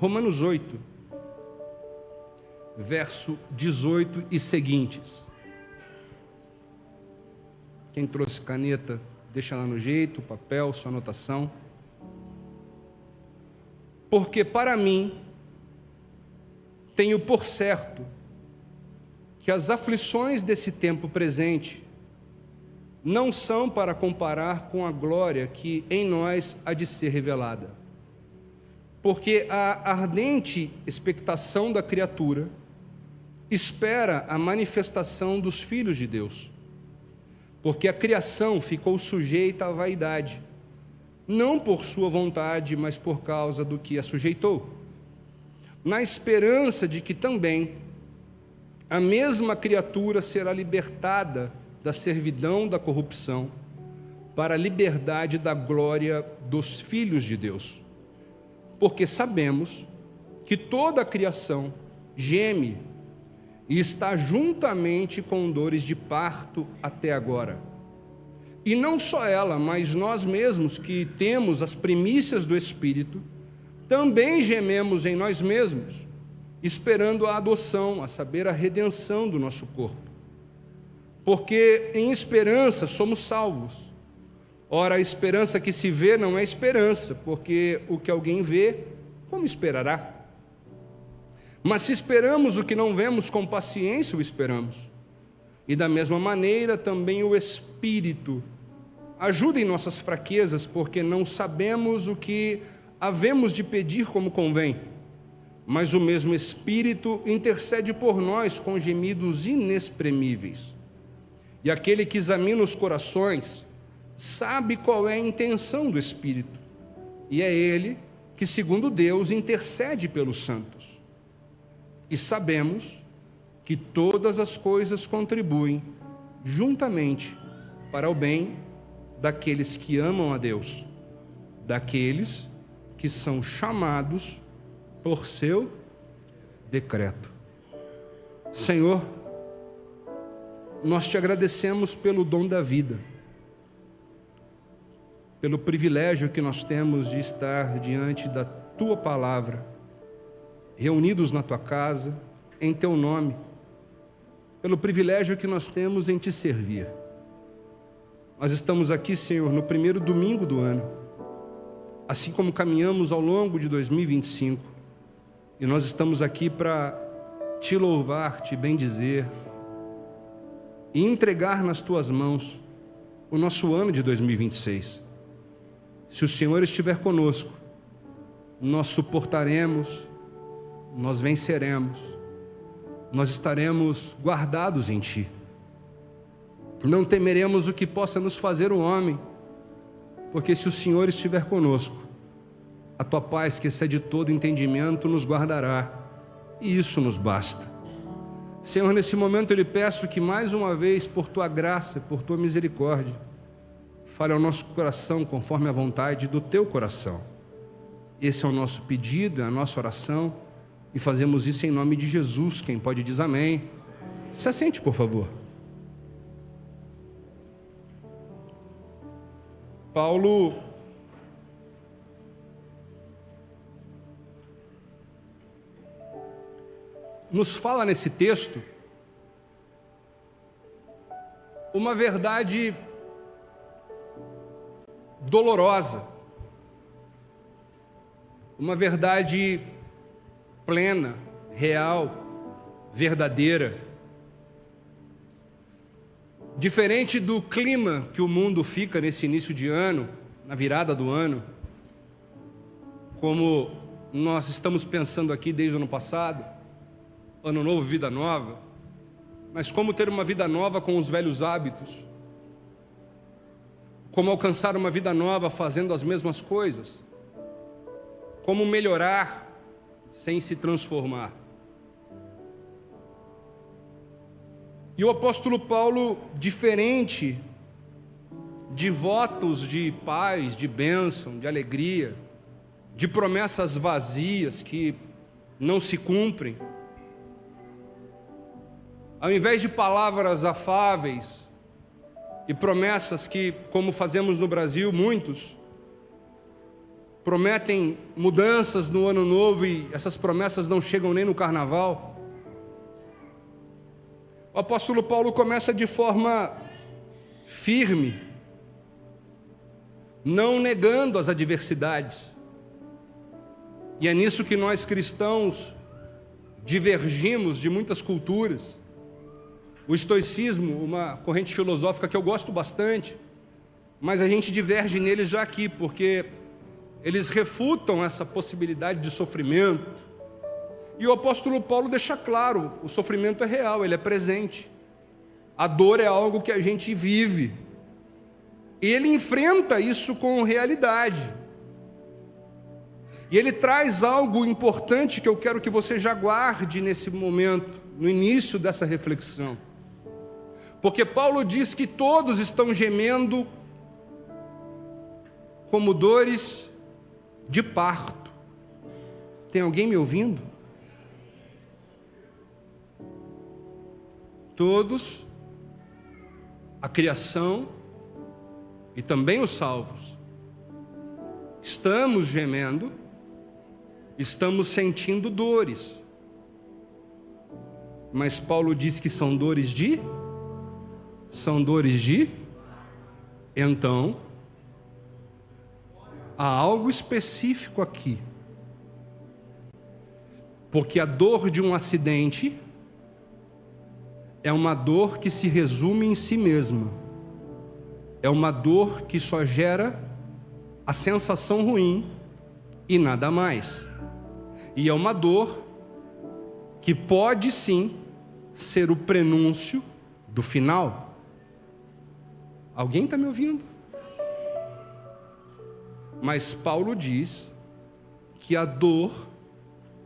Romanos 8, verso 18 e seguintes. Quem trouxe caneta, deixa lá no jeito, papel, sua anotação. Porque para mim, tenho por certo que as aflições desse tempo presente não são para comparar com a glória que em nós há de ser revelada. Porque a ardente expectação da criatura espera a manifestação dos filhos de Deus. Porque a criação ficou sujeita à vaidade, não por sua vontade, mas por causa do que a sujeitou, na esperança de que também a mesma criatura será libertada da servidão da corrupção para a liberdade da glória dos filhos de Deus. Porque sabemos que toda a criação geme e está juntamente com dores de parto até agora. E não só ela, mas nós mesmos que temos as primícias do Espírito, também gememos em nós mesmos, esperando a adoção, a saber, a redenção do nosso corpo. Porque em esperança somos salvos. Ora, a esperança que se vê não é esperança, porque o que alguém vê, como esperará? Mas se esperamos o que não vemos, com paciência o esperamos. E da mesma maneira também o Espírito ajuda em nossas fraquezas, porque não sabemos o que havemos de pedir como convém. Mas o mesmo Espírito intercede por nós com gemidos inexprimíveis. E aquele que examina os corações sabe qual é a intenção do Espírito. E é Ele que, segundo Deus, intercede pelos santos. E sabemos que todas as coisas contribuem juntamente para o bem daqueles que amam a Deus, daqueles que são chamados por seu decreto. Senhor, nós te agradecemos pelo dom da vida, pelo privilégio que nós temos de estar diante da tua palavra, reunidos na tua casa, em teu nome, pelo privilégio que nós temos em te servir. Nós estamos aqui, Senhor, no primeiro domingo do ano, assim como caminhamos ao longo de 2025, e nós estamos aqui para te louvar, te bendizer e entregar nas tuas mãos o nosso ano de 2026. Se o Senhor estiver conosco, nós suportaremos, nós venceremos, nós estaremos guardados em Ti. Não temeremos o que possa nos fazer o homem, porque se o Senhor estiver conosco, a Tua paz, que excede todo entendimento, nos guardará, e isso nos basta. Senhor, nesse momento eu lhe peço que mais uma vez, por Tua graça, por Tua misericórdia, fale ao nosso coração conforme a vontade do Teu coração. Esse é o nosso pedido, é a nossa oração, e fazemos isso em nome de Jesus. Quem pode diz amém. Se assente, por favor. Paulo nos fala nesse texto uma verdade dolorosa, uma verdade plena, real, verdadeira. Diferente do clima que o mundo fica nesse início de ano, na virada do ano, como nós estamos pensando aqui desde o ano passado, ano novo, vida nova, mas como ter uma vida nova com os velhos hábitos, como alcançar uma vida nova fazendo as mesmas coisas, como melhorar sem se transformar. E o apóstolo Paulo, diferente de votos de paz, de bênção, de alegria, de promessas vazias que não se cumprem, ao invés de palavras afáveis e promessas que, como fazemos no Brasil, muitos, prometem mudanças no ano novo e essas promessas não chegam nem no carnaval. O apóstolo Paulo começa de forma firme, não negando as adversidades. E é nisso que nós cristãos divergimos de muitas culturas. O estoicismo, uma corrente filosófica que eu gosto bastante, mas a gente diverge neles já aqui, porque eles refutam essa possibilidade de sofrimento. E o apóstolo Paulo deixa claro, o sofrimento é real, ele é presente. A dor é algo que a gente vive. E ele enfrenta isso com realidade. E ele traz algo importante que eu quero que você já guarde nesse momento, no início dessa reflexão. Porque Paulo diz que todos estão gemendo como dores de parto. Tem alguém me ouvindo? Todos, a criação e também os salvos, estamos gemendo, estamos sentindo dores. Mas Paulo diz que são dores de? São dores de? Então, há algo específico aqui. Porque a dor de um acidente é uma dor que se resume em si mesma. É uma dor que só gera a sensação ruim e nada mais. E é uma dor que pode sim ser o prenúncio do final. Alguém está me ouvindo? Mas Paulo diz que a dor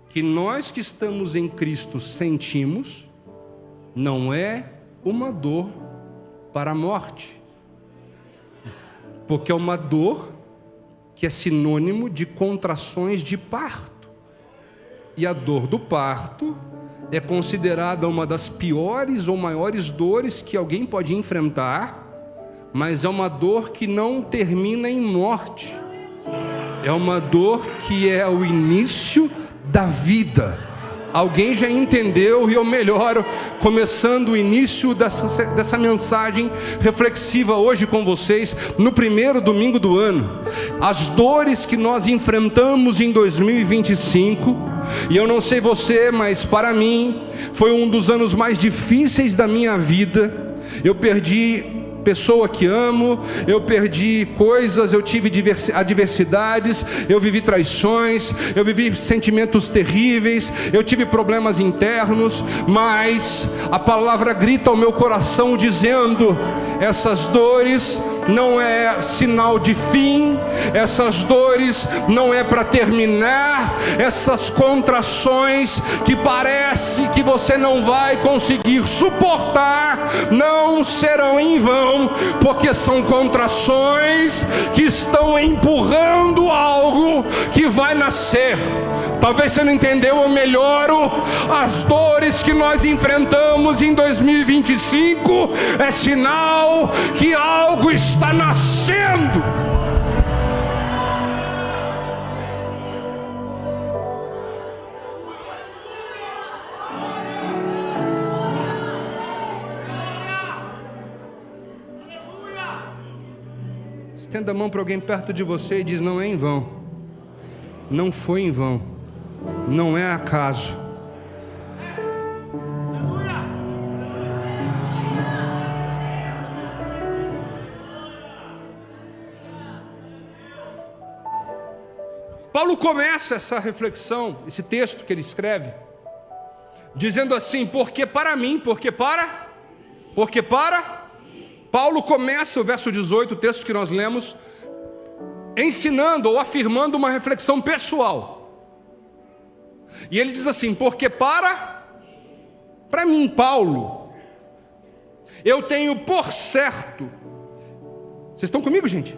que nós que estamos em Cristo sentimos não é uma dor para a morte, porque é uma dor que é sinônimo de contrações de parto. E a dor do parto é considerada uma das piores ou maiores dores que alguém pode enfrentar, mas é uma dor que não termina em morte. É uma dor que é o início da vida. Alguém já entendeu? E eu melhoro, começando o início dessa mensagem reflexiva hoje com vocês, no primeiro domingo do ano. As dores que nós enfrentamos em 2025, e eu não sei você, mas para mim, foi um dos anos mais difíceis da minha vida. Eu perdi pessoa que amo, eu perdi coisas, eu tive adversidades, eu vivi traições, eu vivi sentimentos terríveis, eu tive problemas internos, mas a palavra grita ao meu coração dizendo: essas dores não é sinal de fim, essas dores não é para terminar, essas contrações que parece que você não vai conseguir suportar, não serão em vão, porque são contrações que estão empurrando algo que vai nascer. Talvez você não entendeu, eu melhoro. As dores que nós enfrentamos em 2025 é sinal que algo está nascendo. Estenda a mão para alguém perto de você e diz: não é em vão, não foi em vão, não é acaso. Paulo começa essa reflexão, esse texto que ele escreve, dizendo assim: porque para mim, porque para. Paulo começa o verso 18, o texto que nós lemos, ensinando ou afirmando uma reflexão pessoal. E ele diz assim: porque para mim, Paulo, eu tenho por certo. Vocês estão comigo, gente?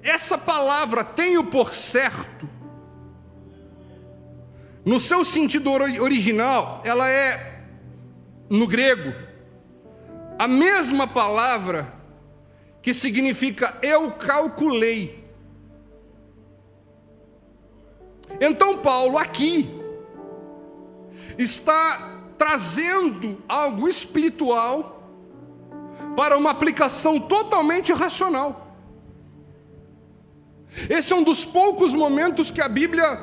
Essa palavra tenho por certo, no seu sentido original, ela é, no grego, a mesma palavra que significa eu calculei. Então Paulo aqui está trazendo algo espiritual para uma aplicação totalmente racional. Esse é um dos poucos momentos que a Bíblia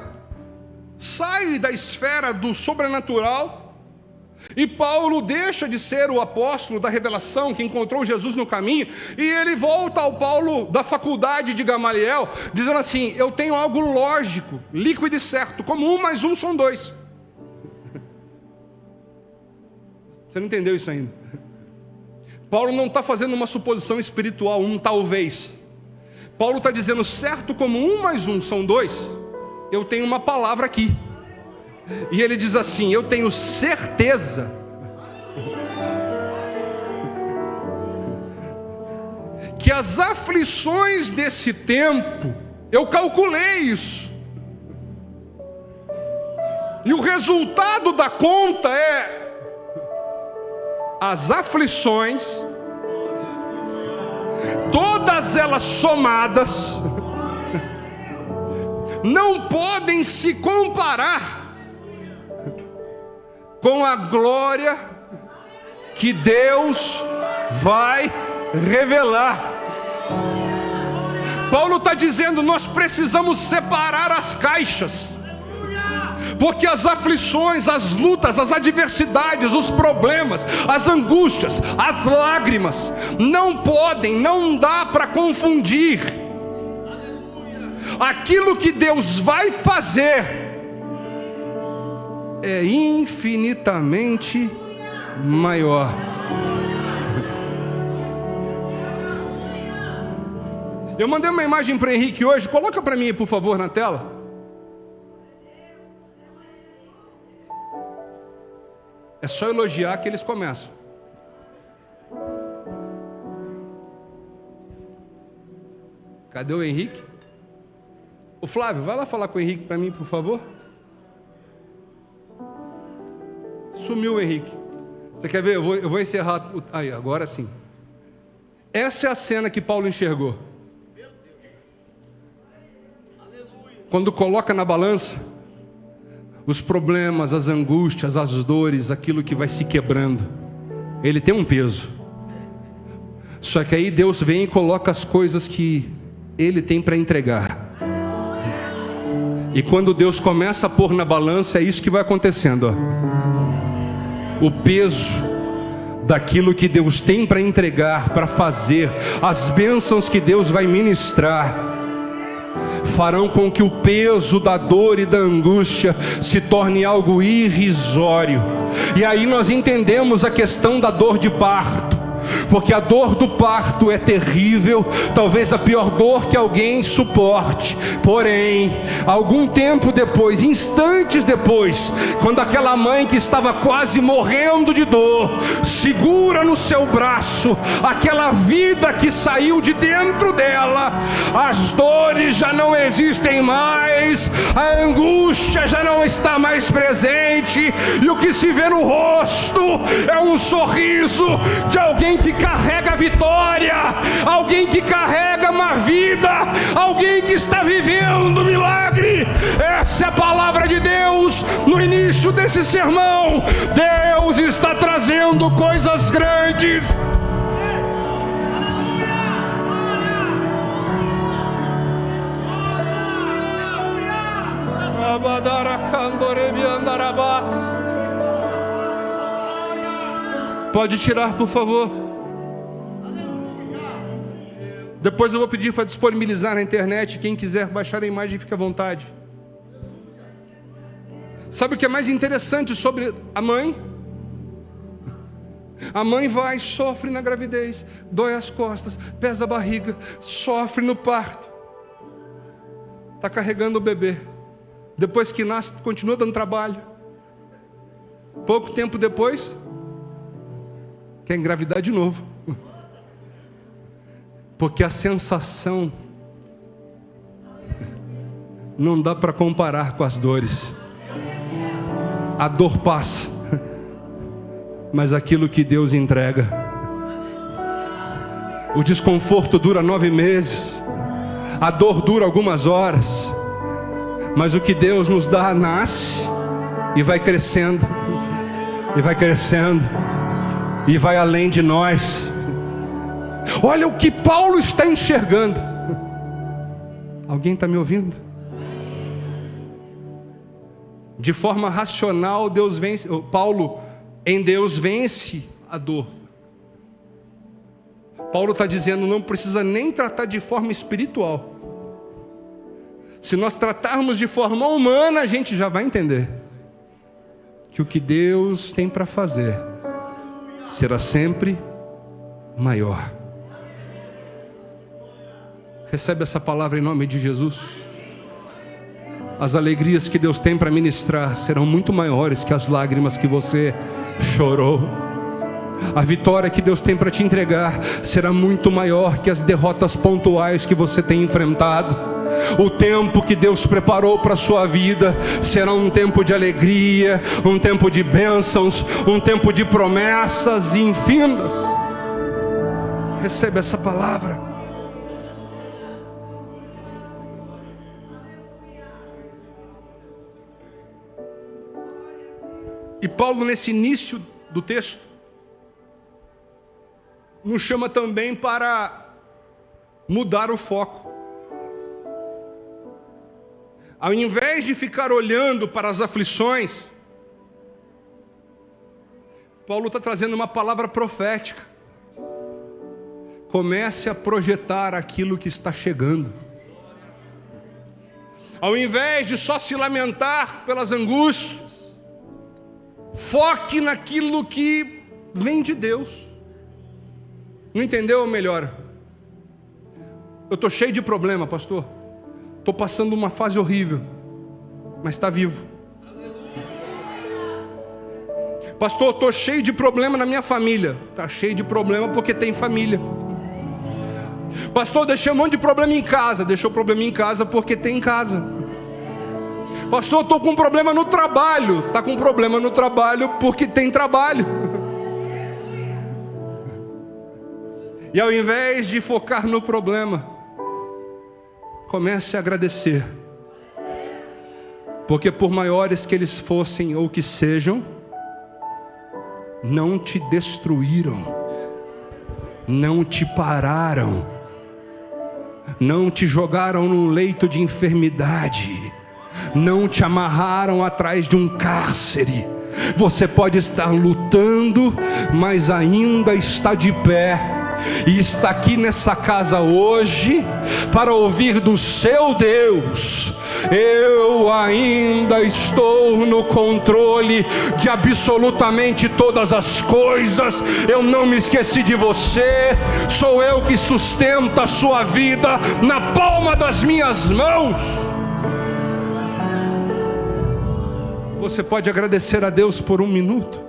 sai da esfera do sobrenatural, e Paulo deixa de ser o apóstolo da revelação que encontrou Jesus no caminho, e ele volta ao Paulo da faculdade de Gamaliel, dizendo assim: eu tenho algo lógico, líquido e certo, como 1 mais 1 são 2. Você não entendeu isso ainda? Paulo não está fazendo uma suposição espiritual, um talvez. Paulo está dizendo: certo como 1 mais 1 são 2, eu tenho uma palavra aqui. E ele diz assim: eu tenho certeza que as aflições desse tempo, eu calculei isso, e o resultado da conta é: as aflições, todas elas somadas, não podem se comparar com a glória que Deus vai revelar. Paulo está dizendo: nós precisamos separar as caixas, porque as aflições, as lutas, as adversidades, os problemas, as angústias, as lágrimas, não dá para confundir. Aquilo que Deus vai fazer é infinitamente maior. Eu mandei uma imagem para o Henrique hoje, coloca para mim, por favor, na tela. É só elogiar que eles começam. Cadê o Henrique? O Flávio, vai lá falar com o Henrique para mim, por favor. Sumiu o Henrique. Você quer ver? Eu vou encerrar. Aí, agora sim. Essa é a cena que Paulo enxergou. Quando coloca na balança os problemas, as angústias, as dores, aquilo que vai se quebrando, ele tem um peso. Só que aí Deus vem e coloca as coisas que ele tem para entregar. E quando Deus começa a pôr na balança, é isso que vai acontecendo, ó. O peso daquilo que Deus tem para entregar, para fazer, as bênçãos que Deus vai ministrar, farão com que o peso da dor e da angústia se torne algo irrisório. E aí nós entendemos a questão da dor de parto, porque a dor do parto é terrível, talvez a pior dor que alguém suporte. Porém, algum tempo depois, instantes depois, quando aquela mãe que estava quase morrendo de dor segura no seu braço aquela vida que saiu de dentro dela, as dores já não existem mais, a angústia já não está mais presente, e o que se vê no rosto é um sorriso de alguém que carrega a vitória, alguém que carrega uma vida, alguém que está vivendo um milagre. Essa é a palavra de Deus no início desse sermão. Deus está trazendo coisas grandes. Pode tirar, por favor. Depois eu vou pedir para disponibilizar na internet. Quem quiser baixar a imagem, fique à vontade. Sabe o que é mais interessante sobre a mãe? A mãe vai, sofre na gravidez, dói as costas, pesa a barriga, sofre no parto, está carregando o bebê. Depois que nasce, continua dando trabalho. Pouco tempo depois, quer engravidar de novo. Porque a sensação não dá para comparar com as dores. A dor passa, mas aquilo que Deus entrega, o desconforto dura 9 meses, a dor dura algumas horas, Mas o que Deus nos dá nasce e vai crescendo, e vai crescendo, e vai além de nós. Olha o que Paulo está enxergando. Alguém está me ouvindo? De forma racional, Paulo, em Deus vence a dor. Paulo está dizendo, não precisa nem tratar de forma espiritual. Se nós tratarmos de forma humana, a gente já vai entender que o que Deus tem para fazer será sempre maior. Recebe essa palavra em nome de Jesus. As alegrias que Deus tem para ministrar serão muito maiores que as lágrimas que você chorou. A vitória que Deus tem para te entregar será muito maior que as derrotas pontuais que você tem enfrentado. O tempo que Deus preparou para a sua vida será um tempo de alegria, um tempo de bênçãos, um tempo de promessas infindas. Recebe essa palavra. E Paulo, nesse início do texto, nos chama também para mudar o foco. Ao invés de ficar olhando para as aflições, Paulo está trazendo uma palavra profética. Comece a projetar aquilo que está chegando. Ao invés de só se lamentar pelas angústias, foque naquilo que vem de Deus. Não entendeu? Ou melhor, eu estou cheio de problema, pastor. Estou passando uma fase horrível, mas está vivo. Pastor, estou cheio de problema na minha família. Está cheio de problema porque tem família. Pastor, deixei um monte de problema em casa. Deixou problema em casa porque tem casa. Pastor, estou com problema no trabalho. Está com problema no trabalho porque tem trabalho. E ao invés de focar no problema, comece a agradecer. Porque por maiores que eles fossem ou que sejam, não te destruíram, não te pararam, não te jogaram num leito de enfermidade, não te amarraram atrás de um cárcere. Você pode estar lutando, mas ainda está de pé. E está aqui nessa casa hoje para ouvir do seu Deus: eu ainda estou no controle de absolutamente todas as coisas. Eu não me esqueci de você. Sou eu que sustento a sua vida na palma das minhas mãos. Você pode agradecer a Deus por um minuto?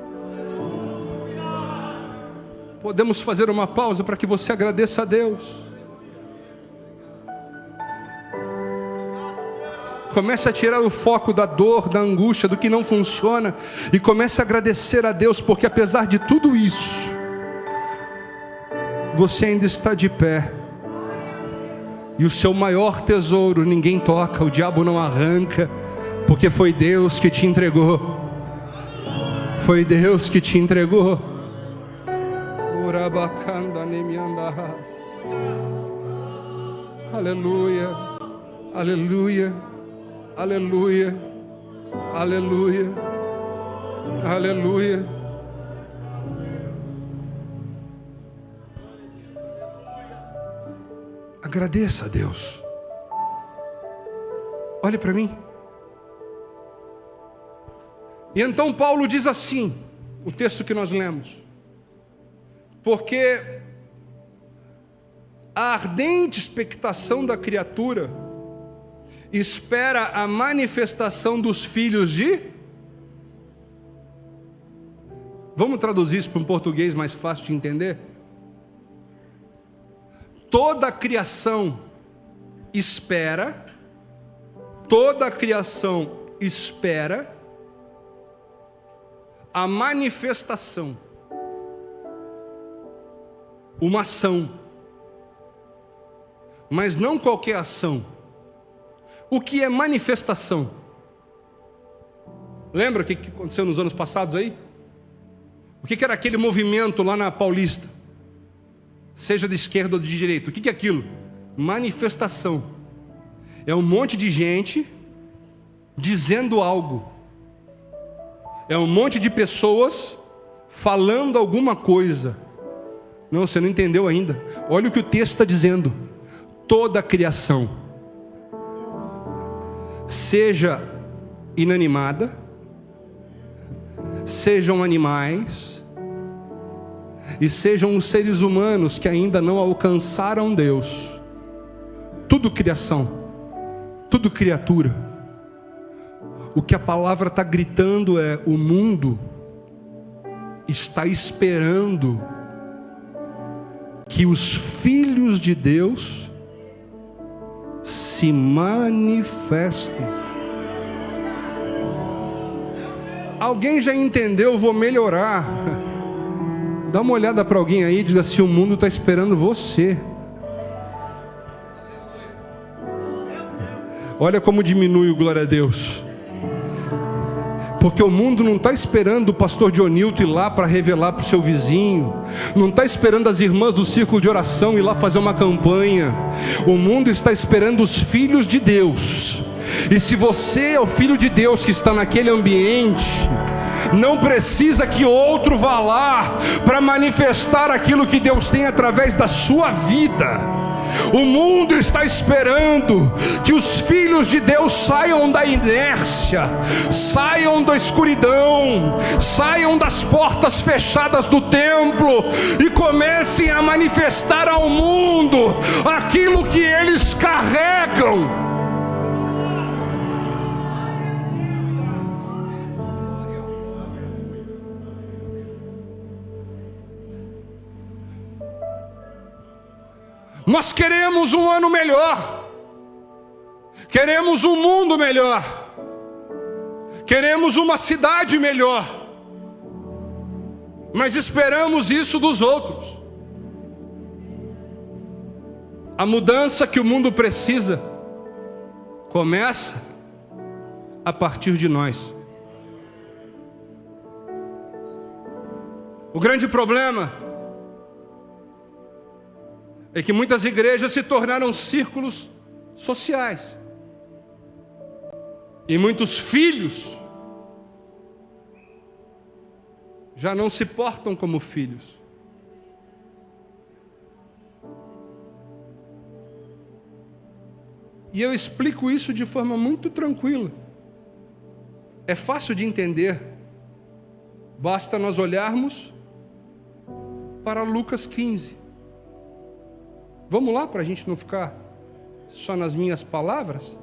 Podemos fazer uma pausa para que você agradeça a Deus. Comece a tirar o foco da dor, da angústia, do que não funciona, e comece a agradecer a Deus, porque apesar de tudo isso, você ainda está de pé. E o seu maior tesouro ninguém toca, o diabo não arranca, porque foi Deus que te entregou. Foi Deus que te entregou. Aleluia, aleluia, aleluia, aleluia, aleluia. Agradeça a Deus. Olhe para mim. E então Paulo diz assim, o texto que nós lemos: porque a ardente expectação da criatura espera a manifestação dos filhos de... Vamos traduzir isso para um português mais fácil de entender? Toda a criação espera, toda a criação espera a manifestação, uma ação, mas não qualquer ação, o que é manifestação? Lembra o que aconteceu nos anos passados aí? O que era aquele movimento lá na Paulista? Seja de esquerda ou de direita, o que é aquilo? Manifestação. É um monte de gente dizendo algo. É um monte de pessoas falando alguma coisa. Não, você não entendeu ainda. Olha o que o texto está dizendo. Toda a criação, seja inanimada, sejam animais, e sejam os seres humanos que ainda não alcançaram Deus, tudo criação, tudo criatura. O que a palavra está gritando é: o mundo está esperando que os filhos de Deus se manifestem. Alguém já entendeu? Vou melhorar. Dá uma olhada para alguém aí e diga assim: o mundo está esperando você. Olha como diminui o glória a Deus. Porque o mundo não está esperando o pastor Dionilton ir lá para revelar para o seu vizinho. Não está esperando as irmãs do círculo de oração ir lá fazer uma campanha. O mundo está esperando os filhos de Deus. E se você é o filho de Deus que está naquele ambiente, não precisa que outro vá lá para manifestar aquilo que Deus tem através da sua vida. O mundo está esperando que os filhos de Deus saiam da inércia, saiam da escuridão, saiam das portas fechadas do templo e comecem a manifestar ao mundo aquilo que eles carregam. Nós queremos um ano melhor, queremos um mundo melhor, queremos uma cidade melhor, mas esperamos isso dos outros. A mudança que o mundo precisa começa a partir de nós. O grande problema é que muitas igrejas se tornaram círculos sociais. E muitos filhos já não se portam como filhos. E eu explico isso de forma muito tranquila. É fácil de entender. Basta nós olharmos para Lucas 15. Vamos lá, para a gente não ficar só nas minhas palavras?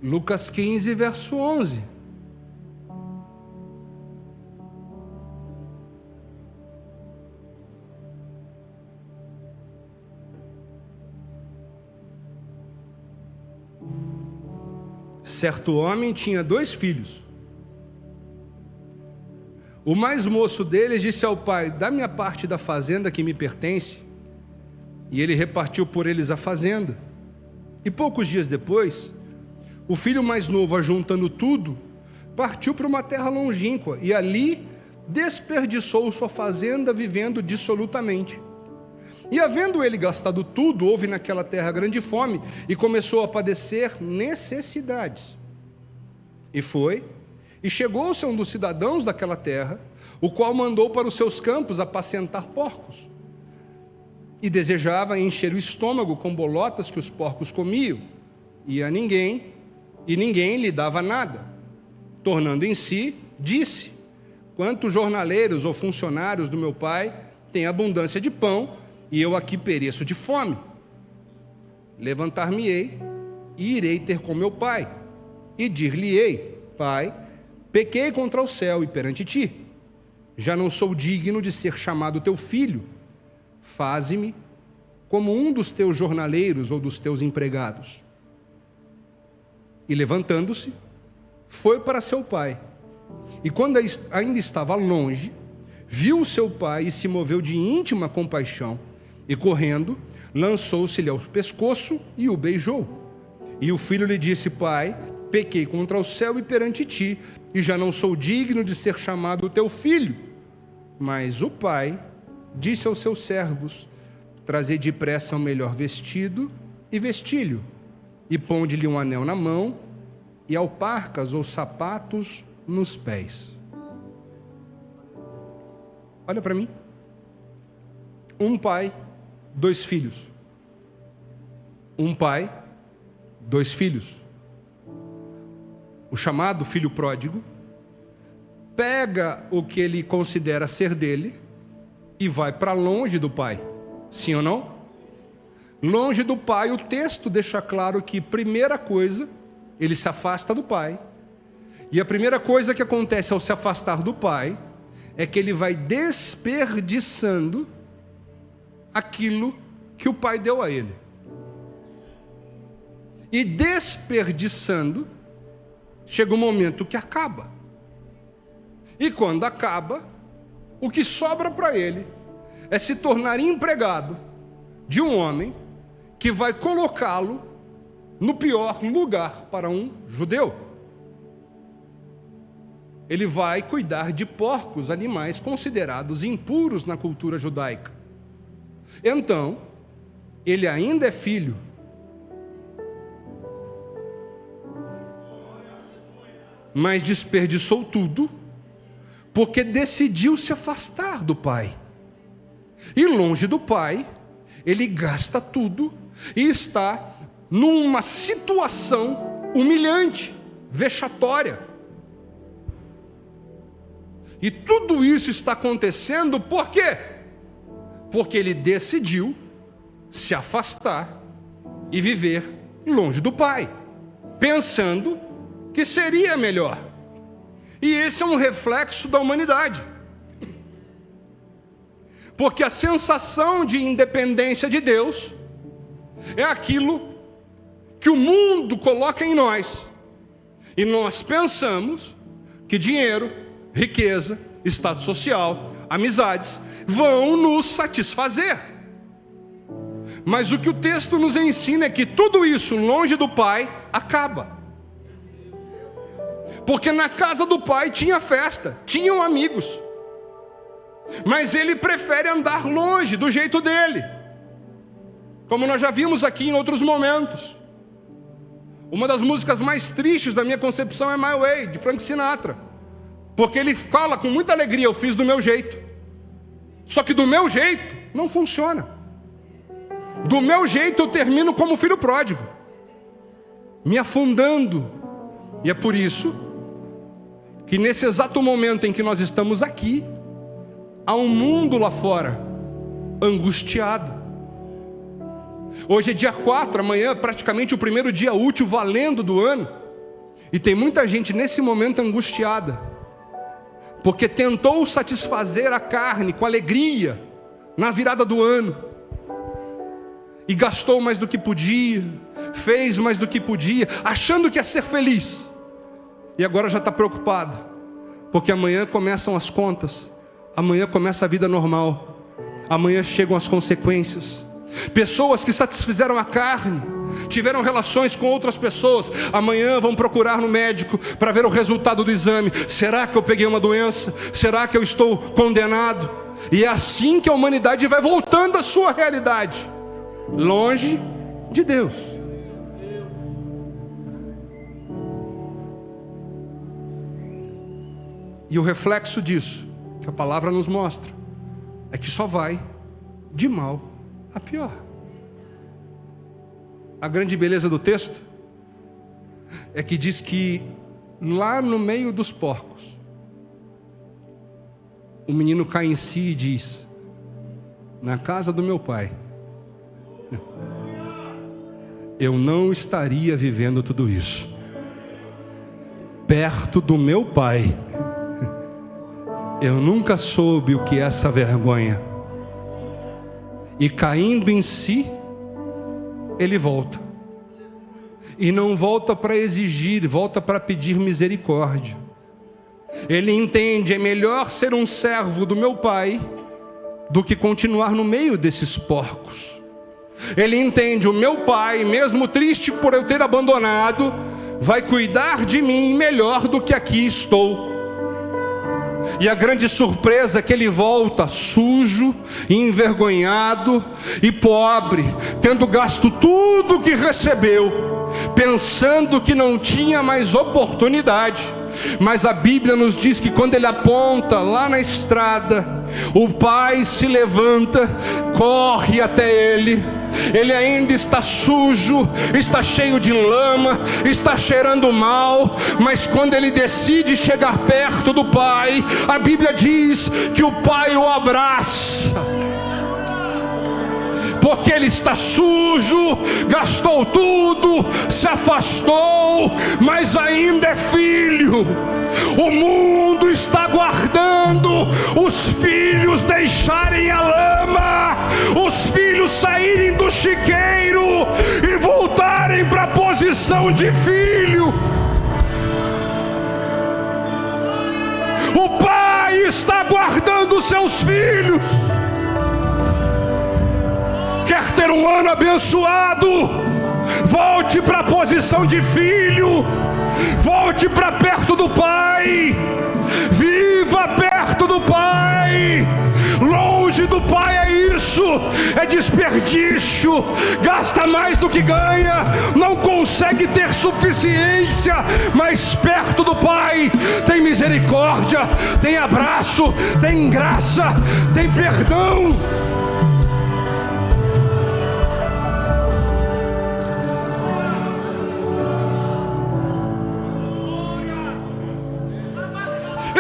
Lucas 15, verso 11. Certo homem tinha 2 filhos. O mais moço deles disse ao pai: dá-me a parte da fazenda que me pertence. E ele repartiu por eles a fazenda. E poucos dias depois, o filho mais novo, ajuntando tudo, partiu para uma terra longínqua e ali desperdiçou sua fazenda vivendo dissolutamente. E havendo ele gastado tudo, houve naquela terra grande fome, e começou a padecer necessidades. E foi, e chegou-se a um dos cidadãos daquela terra, o qual mandou para os seus campos apacentar porcos. E desejava encher o estômago com bolotas que os porcos comiam, e ninguém lhe dava nada. Tornando em si, disse: quantos jornaleiros ou funcionários do meu pai têm abundância de pão, e eu aqui pereço de fome. Levantar-me-ei e irei ter com meu pai, e dir-lhe-ei: pai, pequei contra o céu e perante ti, já não sou digno de ser chamado teu filho, faze-me como um dos teus jornaleiros ou dos teus empregados. E levantando-se, foi para seu pai. E quando ainda estava longe, viu o seu pai e se moveu de íntima compaixão. E correndo, lançou-se-lhe ao pescoço e o beijou. E o filho lhe disse: pai, pequei contra o céu e perante ti, e já não sou digno de ser chamado teu filho. Mas o pai disse aos seus servos: trazei depressa o melhor vestido e vestilho, e ponde-lhe um anel na mão, e alparcas ou sapatos nos pés. Olha para mim. Um pai, dois filhos. Um pai, dois filhos. O chamado filho pródigo pega o que ele considera ser dele e vai para longe do pai. Sim ou não? Longe do pai, o texto deixa claro que, primeira coisa, ele se afasta do pai. E a primeira coisa que acontece ao se afastar do pai é que ele vai desperdiçando aquilo que o pai deu a ele. E desperdiçando, chega um momento que acaba. E quando acaba, o que sobra para ele é se tornar empregado de um homem que vai colocá-lo no pior lugar para um judeu. Ele vai cuidar de porcos, animais considerados impuros na cultura judaica. Então, ele ainda é filho. Mas desperdiçou tudo, porque decidiu se afastar do pai. E longe do pai, ele gasta tudo e está numa situação humilhante, vexatória. E tudo isso está acontecendo por quê? Porque ele decidiu se afastar e viver longe do pai, pensando que seria melhor. E esse é um reflexo da humanidade. Porque a sensação de independência de Deus é aquilo que o mundo coloca em nós. E nós pensamos que dinheiro, riqueza, status social, amizades vão nos satisfazer. Mas o que o texto nos ensina é que tudo isso, longe do pai, acaba. Porque na casa do pai tinha festa, tinham amigos. Mas ele prefere andar longe, do jeito dele. Como nós já vimos aqui em outros momentos. Uma das músicas mais tristes da minha concepção é My Way, de Frank Sinatra. Porque ele fala com muita alegria: eu fiz do meu jeito. Só que do meu jeito não funciona. Do meu jeito eu termino como filho pródigo, me afundando. E é por isso que nesse exato momento em que nós estamos aqui, há um mundo lá fora angustiado. Hoje é dia 4, amanhã é praticamente o primeiro dia útil valendo do ano. E tem muita gente nesse momento angustiada, porque tentou satisfazer a carne com alegria na virada do ano, e gastou mais do que podia, fez mais do que podia, achando que ia ser feliz. E agora já está preocupado, porque amanhã começam as contas, amanhã começa a vida normal, amanhã chegam as consequências. Pessoas que satisfizeram a carne, tiveram relações com outras pessoas, amanhã vão procurar no médico para ver o resultado do exame. Será que eu peguei uma doença? Será que eu estou condenado? E é assim que a humanidade vai voltando à sua realidade, longe de Deus. E o reflexo disso, que a palavra nos mostra, é que só vai de mal a pior. A grande beleza do texto é que diz que lá no meio dos porcos, o menino cai em si e diz: na casa do meu pai, eu não estaria vivendo tudo isso. Perto do meu pai, eu nunca soube o que é essa vergonha. E caindo em si, ele volta. e não volta para exigir, volta para pedir misericórdia. Ele entende, é melhor ser um servo do meu pai do que continuar no meio desses porcos. Ele entende, o meu pai, mesmo triste por eu ter abandonado, vai cuidar de mim melhor do que aqui estou. E a grande surpresa é que ele volta sujo, envergonhado e pobre, tendo gasto tudo que recebeu, pensando que não tinha mais oportunidade. Mas a Bíblia nos diz que quando ele aponta lá na estrada, o pai se levanta, corre até ele. Ele ainda está sujo, está cheio de lama, está cheirando mal, mas quando ele decide chegar perto do pai, a Bíblia diz que o pai o abraça, porque ele está sujo, gastou tudo, se afastou, mas ainda é filho. O mundo está aguardando os filhos deixarem a lama, os filhos saírem do chiqueiro e voltarem para a posição de filho. O pai está aguardando os seus filhos. Quer ter um ano abençoado? Volte para a posição de filho. Volte para perto do pai. Viva perto do pai. Longe do pai é isso, é desperdício. Gasta mais do que ganha, não consegue ter suficiência. Mas perto do pai tem misericórdia, tem abraço, tem graça, tem perdão.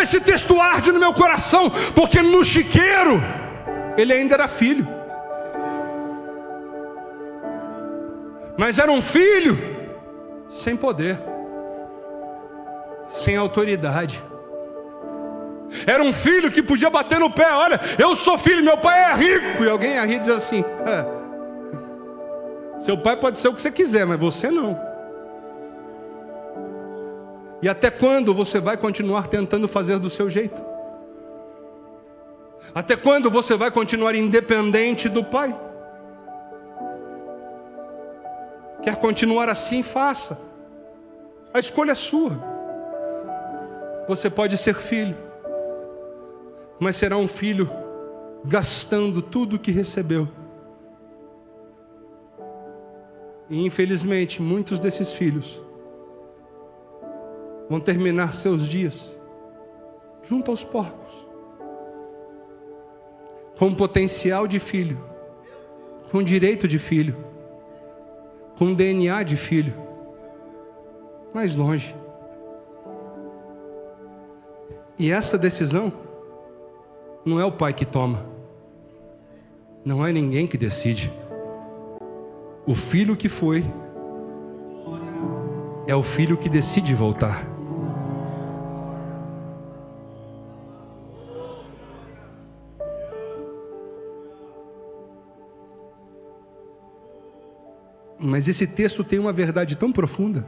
Esse texto arde no meu coração, porque no chiqueiro ele ainda era filho, mas era um filho sem poder, sem autoridade. Era um filho que podia bater no pé: olha, eu sou filho, meu pai é rico. E alguém ia rir e dizer assim: seu pai pode ser o que você quiser, mas você não. E até quando você vai continuar tentando fazer do seu jeito? Até quando você vai continuar independente do pai? Quer continuar assim? Faça. A escolha é sua. Você pode ser filho, mas será um filho gastando tudo o que recebeu. E infelizmente muitos desses filhos vão terminar seus dias junto aos porcos, com potencial de filho, com direito de filho, com DNA de filho, mais longe. E essa decisão não é o pai que toma, não é ninguém que decide. O filho que foi é o filho que decide voltar. Mas esse texto tem uma verdade tão profunda.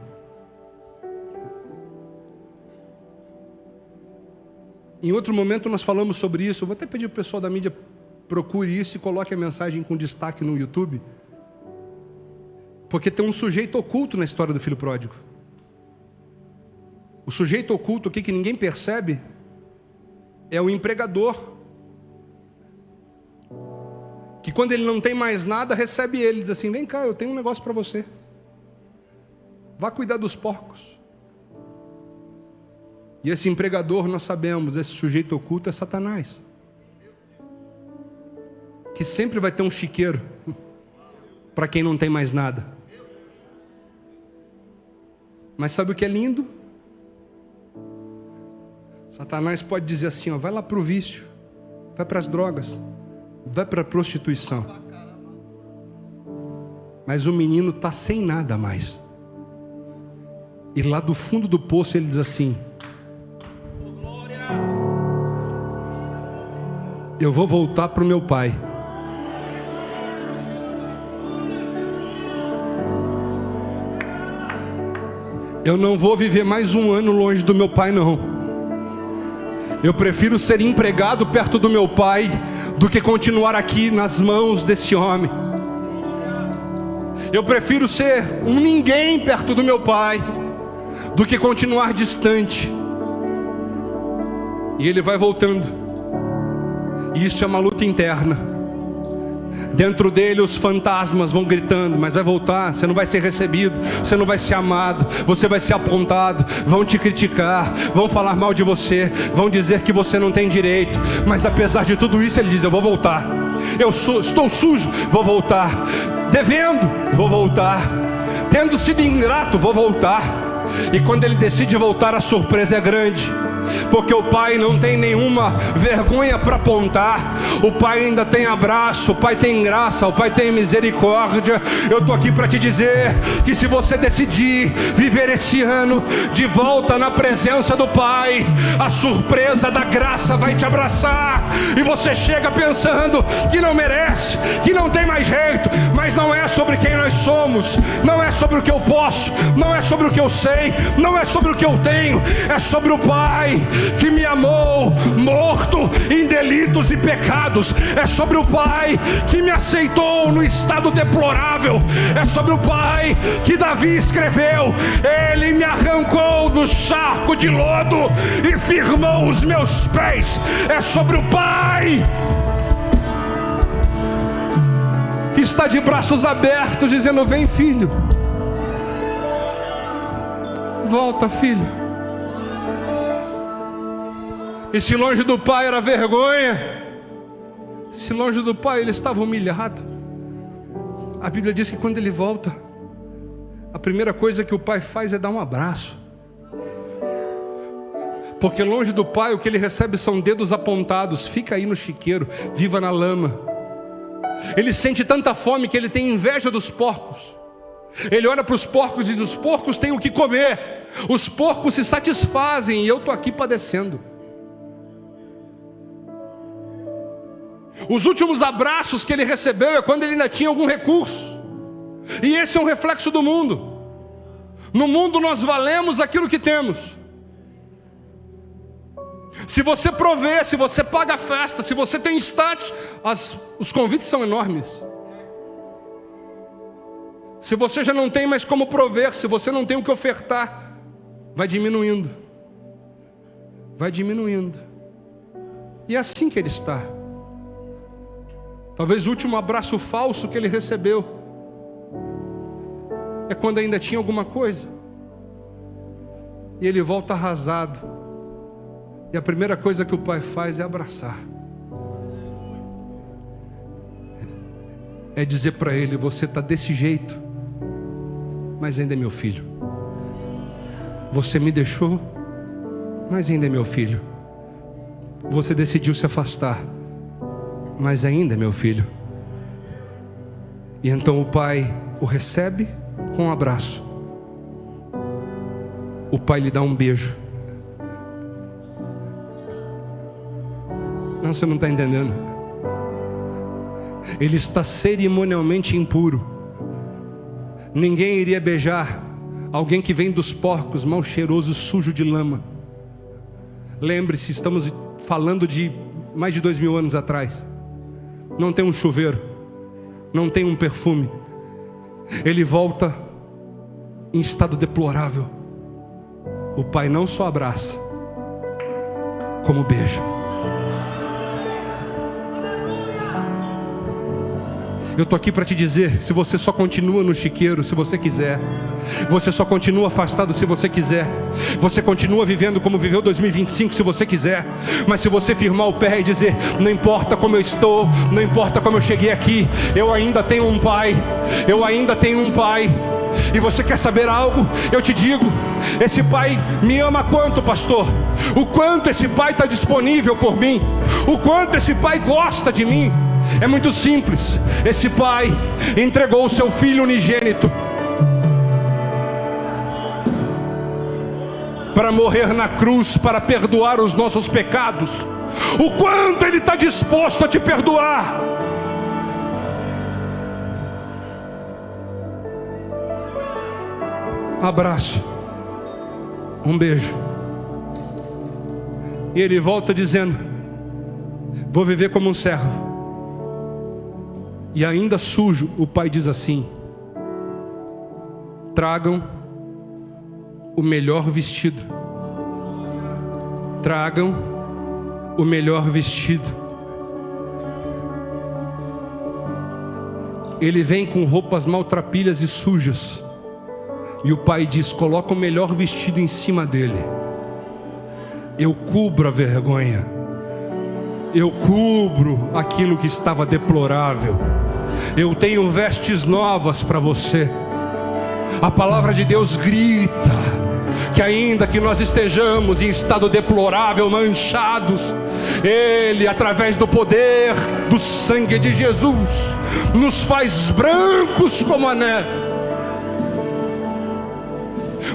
Em outro momento nós falamos sobre isso. Eu vou até pedir para o pessoal da mídia procure isso e coloque a mensagem com destaque no YouTube. Porque tem um sujeito oculto na história do filho pródigo. O sujeito oculto aqui que ninguém percebe é o empregador, que quando ele não tem mais nada, recebe ele, diz assim: vem cá, eu tenho um negócio para você, vá cuidar dos porcos. E esse empregador, nós sabemos, esse sujeito oculto é Satanás, que sempre vai ter um chiqueiro para quem não tem mais nada. Mas sabe o que é lindo? Satanás pode dizer assim: ó, vai lá para o vício, vai para as drogas, vai para a prostituição. Mas o menino está sem nada mais. E lá do fundo do poço ele diz assim: eu vou voltar para o meu pai. Eu não vou viver mais um ano longe do meu pai, não. Eu prefiro ser empregado perto do meu pai do que continuar aqui nas mãos desse homem. Eu prefiro ser um ninguém perto do meu pai do que continuar distante. E ele vai voltando. E isso é uma luta interna. Dentro dele os fantasmas vão gritando: mas vai voltar, você não vai ser recebido, você não vai ser amado, você vai ser apontado, vão te criticar, vão falar mal de você, vão dizer que você não tem direito. Mas apesar de tudo isso ele diz: eu vou voltar. Estou sujo, vou voltar. Devendo, vou voltar. Tendo sido ingrato, vou voltar. E quando ele decide voltar, a surpresa é grande, porque o pai não tem nenhuma vergonha para apontar. O pai ainda tem abraço, o pai tem graça, o pai tem misericórdia. Eu estou aqui para te dizer que se você decidir viver esse ano de volta na presença do pai, a surpresa da graça vai te abraçar. E você chega pensando que não merece, que não tem mais jeito. Mas não é sobre quem nós somos, não é sobre o que eu posso, não é sobre o que eu sei, não é sobre o que eu tenho. É sobre o pai que me amou, morto em delitos e pecados. É sobre o pai que me aceitou no estado deplorável. É sobre o pai que Davi escreveu: ele me arrancou do charco de lodo e firmou os meus pés. É sobre o pai que está de braços abertos dizendo: vem, filho, volta, filho. E se longe do pai era vergonha, se longe do pai ele estava humilhado, a Bíblia diz que quando ele volta, a primeira coisa que o pai faz é dar um abraço. Porque longe do pai o que ele recebe são dedos apontados: fica aí no chiqueiro, viva na lama. Ele sente tanta fome que ele tem inveja dos porcos. Ele olha para os porcos e diz: os porcos têm o que comer, os porcos se satisfazem e eu estou aqui padecendo. Os últimos abraços que ele recebeu é quando ele ainda tinha algum recurso. E esse é um reflexo do mundo. No mundo nós valemos aquilo que temos. Se você provê, se você paga a festa, se você tem status, os convites são enormes. Se você já não tem mais como prover, se você não tem o que ofertar, vai diminuindo. Vai diminuindo. E é assim que ele está. Talvez o último abraço falso que ele recebeu é quando ainda tinha alguma coisa. E ele volta arrasado. E a primeira coisa que o pai faz é abraçar. É dizer para ele: você está desse jeito, mas ainda é meu filho. Você me deixou, mas ainda é meu filho. Você decidiu se afastar, mas ainda é meu filho. E então o pai o recebe com um abraço. O pai lhe dá um beijo. Não, você não está entendendo. Ele está cerimonialmente impuro. Ninguém iria beijar alguém que vem dos porcos, mal cheiroso, sujo de lama. Lembre-se, estamos falando de mais de 2000 anos atrás. Não tem um chuveiro, não tem um perfume. Ele volta em estado deplorável. O pai não só abraça, como beija. Eu estou aqui para te dizer: se você só continua no chiqueiro, se você quiser, você só continua afastado se você quiser, você continua vivendo como viveu 2025 se você quiser, mas se você firmar o pé e dizer: não importa como eu estou, não importa como eu cheguei aqui, eu ainda tenho um pai, eu ainda tenho um pai. E você quer saber algo? Eu te digo: esse pai me ama quanto, pastor? O quanto esse pai está disponível por mim? O quanto esse pai gosta de mim? É muito simples. Esse pai entregou o seu filho unigênito para morrer na cruz, para perdoar os nossos pecados. O quanto ele está disposto a te perdoar. Abraço. um beijo. E ele volta dizendo: vou viver como um servo. E ainda sujo, o pai diz assim: tragam o melhor vestido. Tragam o melhor vestido. Ele vem com roupas maltrapilhas e sujas. E o pai diz: coloca o melhor vestido em cima dele. Eu cubro a vergonha. Eu cubro aquilo que estava deplorável. Eu tenho vestes novas para você. A palavra de Deus grita que ainda que nós estejamos em estado deplorável, manchados, Ele, através do poder do sangue de Jesus, nos faz brancos como a neve.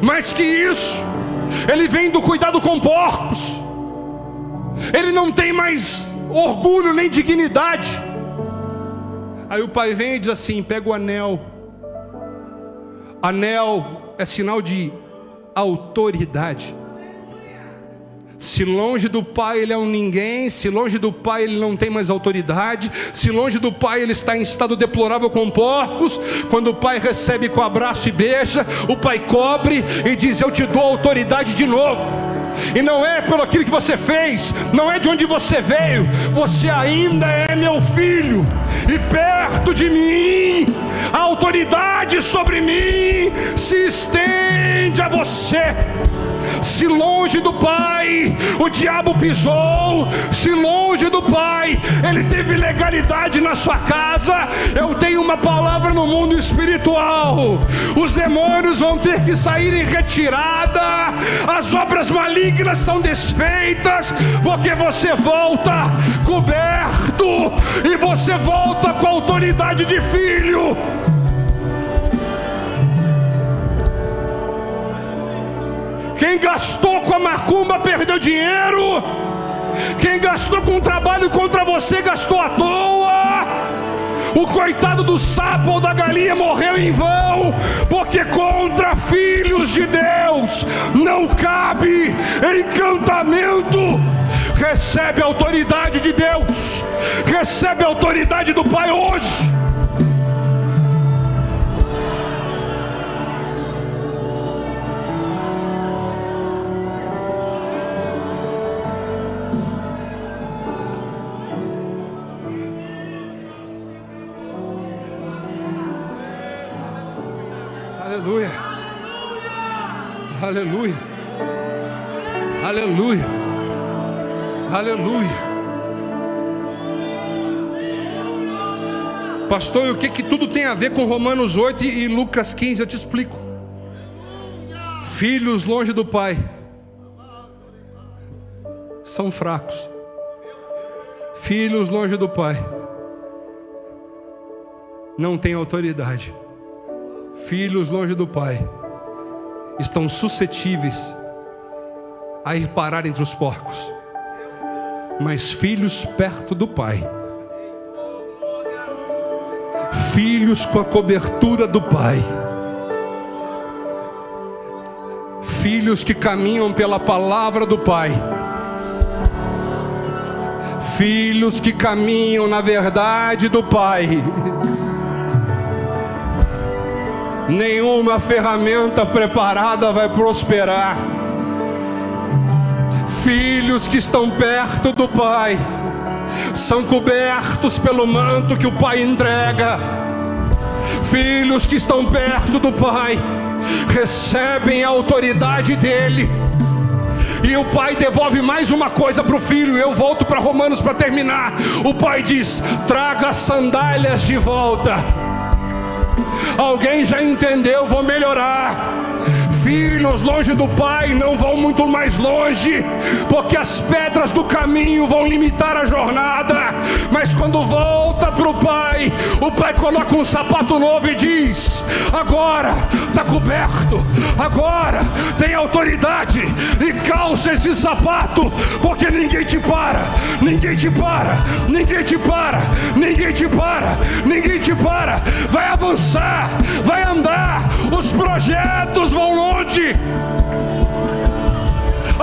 Mais que isso, Ele vem do cuidado com porcos. Ele não tem mais orgulho nem dignidade. Aí o pai vem e diz assim: pega o anel. Anel é sinal de autoridade. Se longe do pai ele é um ninguém, se longe do pai ele não tem mais autoridade, se longe do pai ele está em estado deplorável com porcos. Quando o pai recebe com abraço e beija, o pai cobre e diz: eu te dou autoridade de novo. E não é pelo aquilo que você fez, não é de onde você veio, você ainda é meu filho. E perto de mim, a autoridade sobre mim se estende a você. Se longe do Pai o diabo pisou, se longe do Pai ele teve legalidade na sua casa, eu tenho uma palavra no mundo espiritual: os demônios vão ter que sair em retirada, as obras malignas são desfeitas, porque você volta coberto e você volta com a autoridade de filho. Quem gastou com a macumba perdeu dinheiro. Quem gastou com trabalho contra você gastou à toa. O coitado do sapo ou da galinha morreu em vão, porque contra filhos de Deus não cabe encantamento. Recebe a autoridade de Deus, recebe a autoridade do Pai hoje. Aleluia, aleluia, aleluia, aleluia. Pastor, e o que tudo tem a ver com Romanos 8 e Lucas 15? Eu te explico. Filhos longe do Pai são fracos. Filhos longe do Pai não têm autoridade. Filhos longe do Pai estão suscetíveis a ir parar entre os porcos. Mas filhos perto do Pai, filhos com a cobertura do Pai, filhos que caminham pela palavra do Pai, filhos que caminham na verdade do Pai, nenhuma ferramenta preparada vai prosperar. Filhos que estão perto do Pai são cobertos pelo manto que o Pai entrega. Filhos que estão perto do Pai recebem a autoridade dele. E o Pai devolve mais uma coisa para o filho. Eu volto para Romanos para terminar. O Pai diz: traga as sandálias de volta. Alguém já entendeu? Vou melhorar. Filhos longe do Pai não vão muito mais longe, porque as pedras do caminho vão limitar a jornada. Mas quando volta para o Pai coloca um sapato novo e diz: agora está coberto, agora tem autoridade, e calça esse sapato, porque ninguém te para, ninguém te para, ninguém te para, ninguém te para, ninguém te para. Vai avançar, vai andar, os projetos vão longe.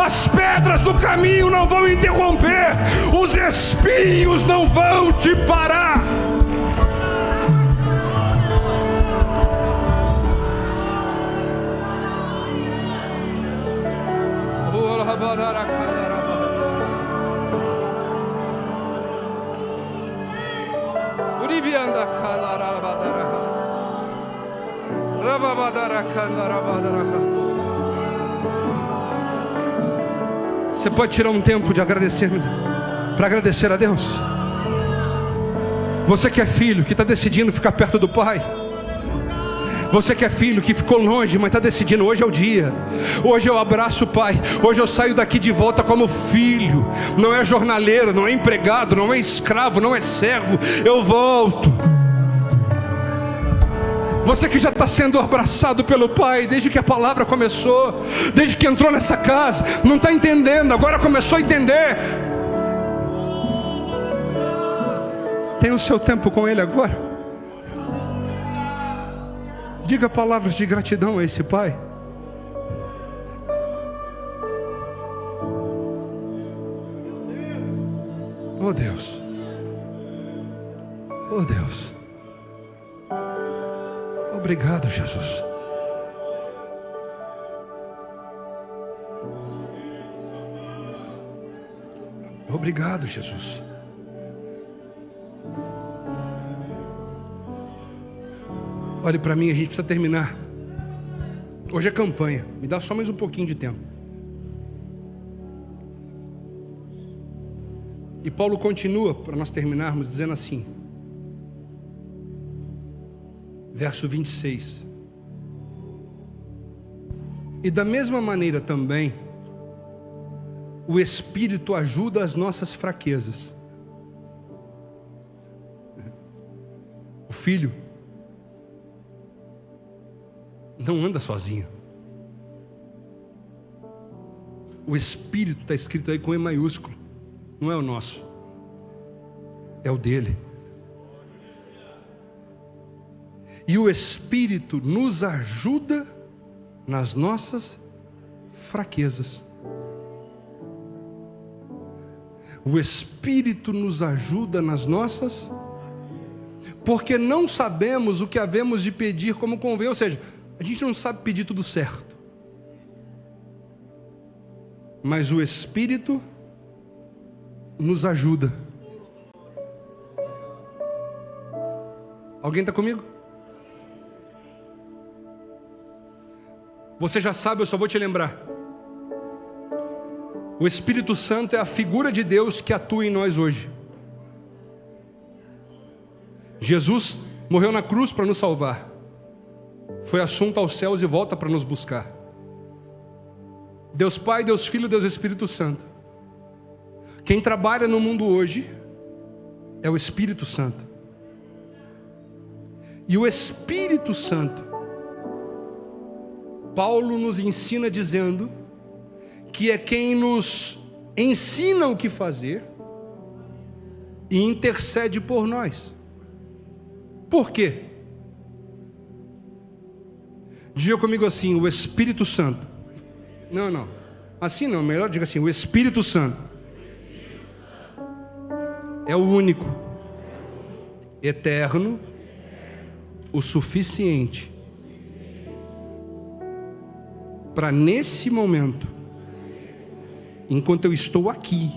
as pedras do caminho não vão interromper, os espinhos não vão te parar. Você pode tirar um tempo de agradecer, para agradecer a Deus? Você que é filho, que está decidindo ficar perto do Pai. Você que é filho, que ficou longe, mas está decidindo, hoje é o dia. Hoje eu abraço o Pai. Hoje eu saio daqui de volta como filho. Não é jornaleiro, não é empregado, não é escravo, não é servo. Eu volto. Você que já está sendo abraçado pelo Pai desde que a palavra começou, desde que entrou nessa casa, não está entendendo, agora começou a entender. Tem o seu tempo com Ele agora. Diga palavras de gratidão a esse Pai. Oh Deus, oh Deus, obrigado, Jesus. Obrigado, Jesus. Olhe para mim, a gente precisa terminar. Hoje é campanha, me dá só mais um pouquinho de tempo. E Paulo continua, para nós terminarmos, dizendo assim, verso 26. E da mesma maneira também, o Espírito ajuda as nossas fraquezas. O Filho não anda sozinho. O Espírito está escrito aí com E maiúsculo. Não é o nosso, é o dele. E o Espírito nos ajuda nas nossas fraquezas. O Espírito nos ajuda nas nossas, porque não sabemos o que havemos de pedir como convém. Ou seja, a gente não sabe pedir tudo certo, mas o Espírito nos ajuda. Alguém está comigo? Você já sabe, eu só vou te lembrar. O Espírito Santo é a figura de Deus que atua em nós hoje. Jesus morreu na cruz para nos salvar. Foi assunto aos céus e volta para nos buscar. Deus Pai, Deus Filho, Deus Espírito Santo. Quem trabalha no mundo hoje é o Espírito Santo. E o Espírito Santo, Paulo nos ensina dizendo que é quem nos ensina o que fazer e intercede por nós. Por quê? Diga comigo assim, o Espírito Santo. Não. Assim não, melhor diga assim, o Espírito Santo é o único, eterno, o suficiente para nesse momento, enquanto eu estou aqui,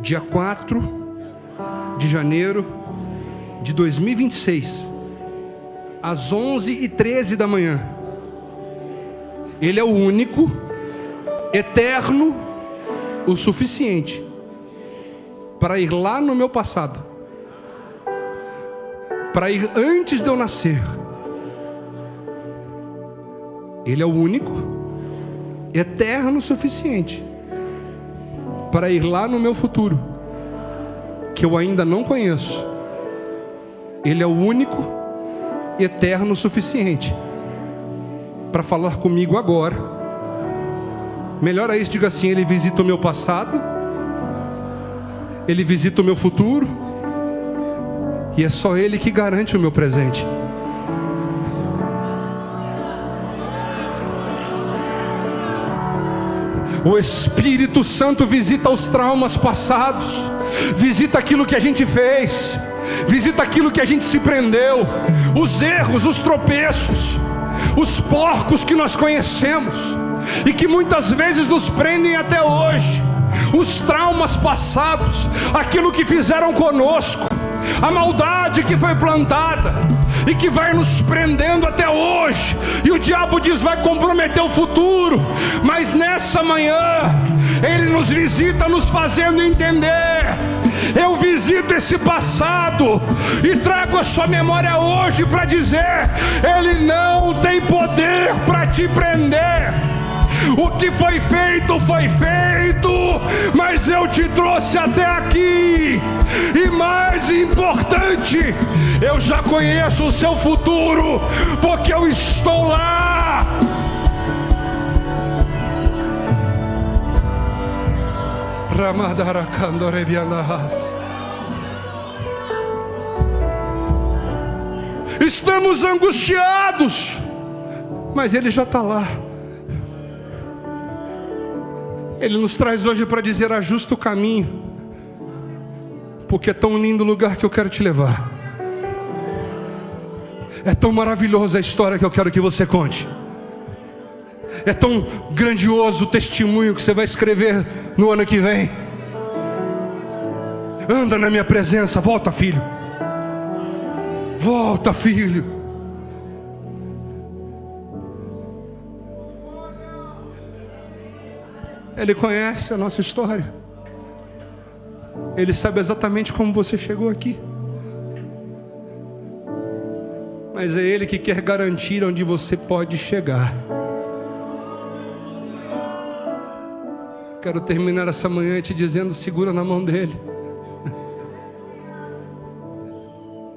dia 4 de janeiro de 2026, às 11h13 da manhã, Ele é o único, eterno, o suficiente para ir lá no meu passado, para ir antes de eu nascer. Ele é o único, eterno o suficiente para ir lá no meu futuro, que eu ainda não conheço. Ele é o único, eterno o suficiente para falar comigo agora. Melhor é isso, diga assim: Ele visita o meu passado, Ele visita o meu futuro, e é só Ele que garante o meu presente. O Espírito Santo visita os traumas passados, visita aquilo que a gente fez, visita aquilo que a gente se prendeu, os erros, os tropeços, os porcos que nós conhecemos e que muitas vezes nos prendem até hoje, os traumas passados, aquilo que fizeram conosco, a maldade que foi plantada e que vai nos prendendo até hoje. E o diabo diz: vai comprometer o futuro. Mas nessa manhã ele nos visita, nos fazendo entender: eu visito esse passado e trago a sua memória hoje para dizer: ele não tem poder para te prender. O que foi feito, mas eu te trouxe até aqui. E mais importante, eu já conheço o seu futuro, porque eu estou lá. Estamos angustiados, mas ele já está lá. Ele nos traz hoje para dizer: ajusta o caminho, porque é tão lindo o lugar que eu quero te levar. É tão maravilhosa a história que eu quero que você conte. É tão grandioso o testemunho que você vai escrever no ano que vem. Anda na minha presença. Volta, filho. Volta, filho. Ele conhece a nossa história. Ele sabe exatamente como você chegou aqui. Mas é Ele que quer garantir onde você pode chegar. Quero terminar essa manhã te dizendo: segura na mão dEle.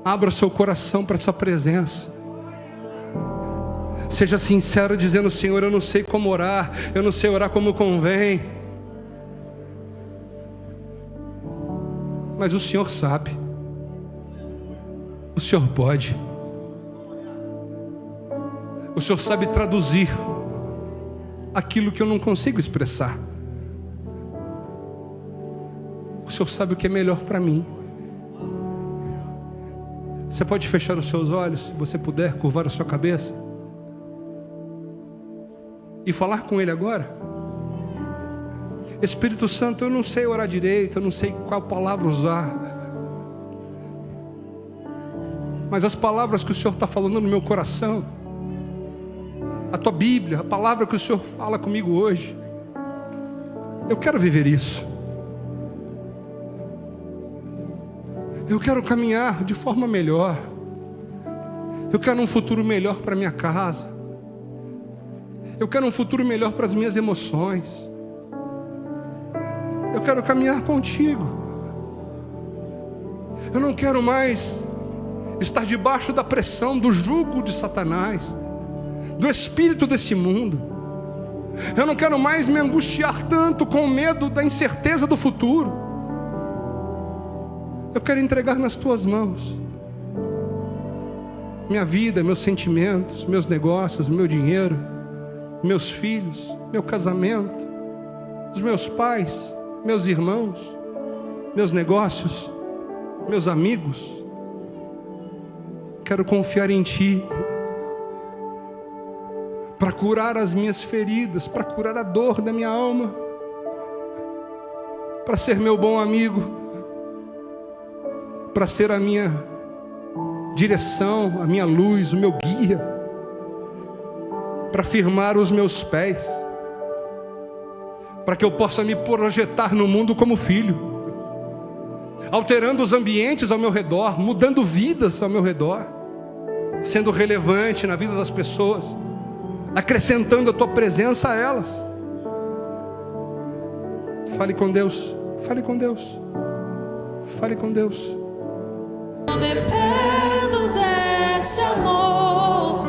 Abra seu coração para essa presença. Seja sincero dizendo: Senhor, eu não sei como orar, eu não sei orar como convém, mas o Senhor sabe, o Senhor pode, o Senhor sabe traduzir aquilo que eu não consigo expressar. O Senhor sabe o que é melhor para mim. Você pode fechar os seus olhos, se você puder, curvar a sua cabeça e falar com Ele agora. Espírito Santo, eu não sei orar direito, eu não sei qual palavra usar, mas as palavras que o Senhor está falando no meu coração, a Tua Bíblia, a palavra que o Senhor fala comigo hoje, eu quero viver isso. Eu quero caminhar de forma melhor. Eu quero um futuro melhor para minha casa. Eu quero um futuro melhor para as minhas emoções. Eu quero caminhar contigo. Eu não quero mais estar debaixo da pressão, do jugo de Satanás, do espírito desse mundo. Eu não quero mais me angustiar tanto com medo da incerteza do futuro. Eu quero entregar nas Tuas mãos minha vida, meus sentimentos, meus negócios, meu dinheiro, meus filhos, meu casamento, os meus pais, meus irmãos, meus negócios, meus amigos. Quero confiar em Ti para curar as minhas feridas, para curar a dor da minha alma, para ser meu bom amigo, para ser a minha direção, a minha luz, o meu guia, para firmar os meus pés, para que eu possa me projetar no mundo como filho, alterando os ambientes ao meu redor, mudando vidas ao meu redor, sendo relevante na vida das pessoas, acrescentando a Tua presença a elas. Fale com Deus, fale com Deus, fale com Deus. Eu dependo desse amor,